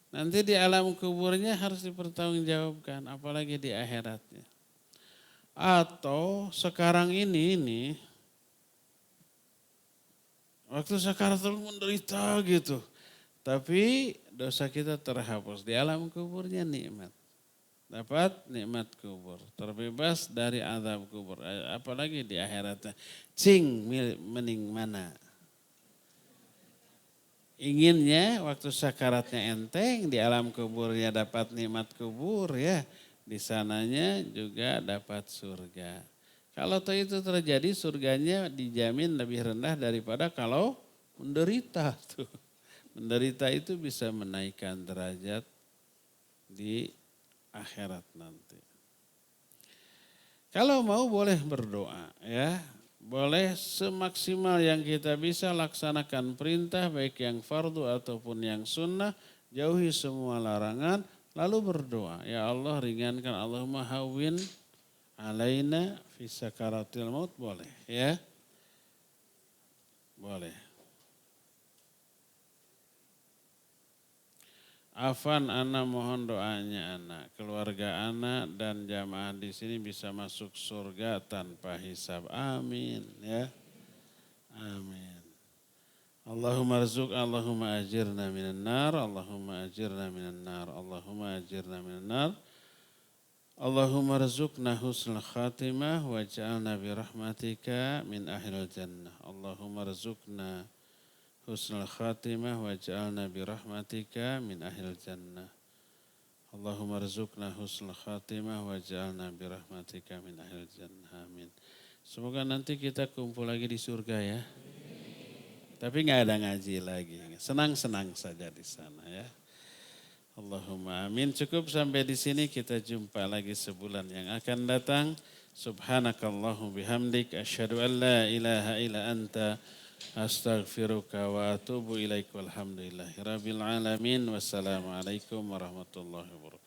Nanti di alam kuburnya harus dipertanggungjawabkan, apalagi di akhiratnya. Atau sekarang ini waktu sakaratul menderita gitu. Tapi dosa kita terhapus, di alam kuburnya nikmat. dapat nikmat kubur, terbebas dari azab kubur. Apalagi di akhiratnya. Cing mending mana? Inginnya waktu sakaratnya enteng, di alam kuburnya dapat nikmat kubur ya. Di sananya juga dapat surga. Kalau itu terjadi surganya dijamin lebih rendah daripada kalau menderita tuh. Menderita itu bisa menaikkan derajat di akhirat nanti. Kalau mau boleh berdoa ya. Boleh semaksimal yang kita bisa laksanakan perintah baik yang fardu ataupun yang sunnah. Jauhi semua larangan lalu berdoa. Ya Allah ringankan, Allahumma hawwin alaina fi sakaratil maut, boleh ya. Boleh. Afan, ana mohon doanya anak, keluarga anak dan jamaah di sini bisa masuk surga tanpa hisab. Amin ya. Amin. Allahumma rizuk, Allahumma ajirna minan nar, Allahumma ajirna minan nar, Allahumma ajirna minan nar. Allahumma rizukna husnul khatimah waj'alna birahmatika min ahlil jannah. Allahumma rizukna husnul khatimah waj'alna birahmatika min ahlil jannah. Allahumma rizukna husnul khatimah waj'alna birahmatika min ahlil jannah. Amin. Semoga nanti kita kumpul lagi di surga ya. Tapi nggak ada ngaji lagi. Senang-senang saja di sana ya. Allahumma amin. Cukup sampai di sini, kita jumpa lagi sebulan yang akan datang. Subhanakallahum bihamdik asyhadu an la ilaha illa anta astaghfiruka wa atubu ilaik. Walhamdulillahirabbil alamin. Wassalamualaikum warahmatullahi wabarakatuh.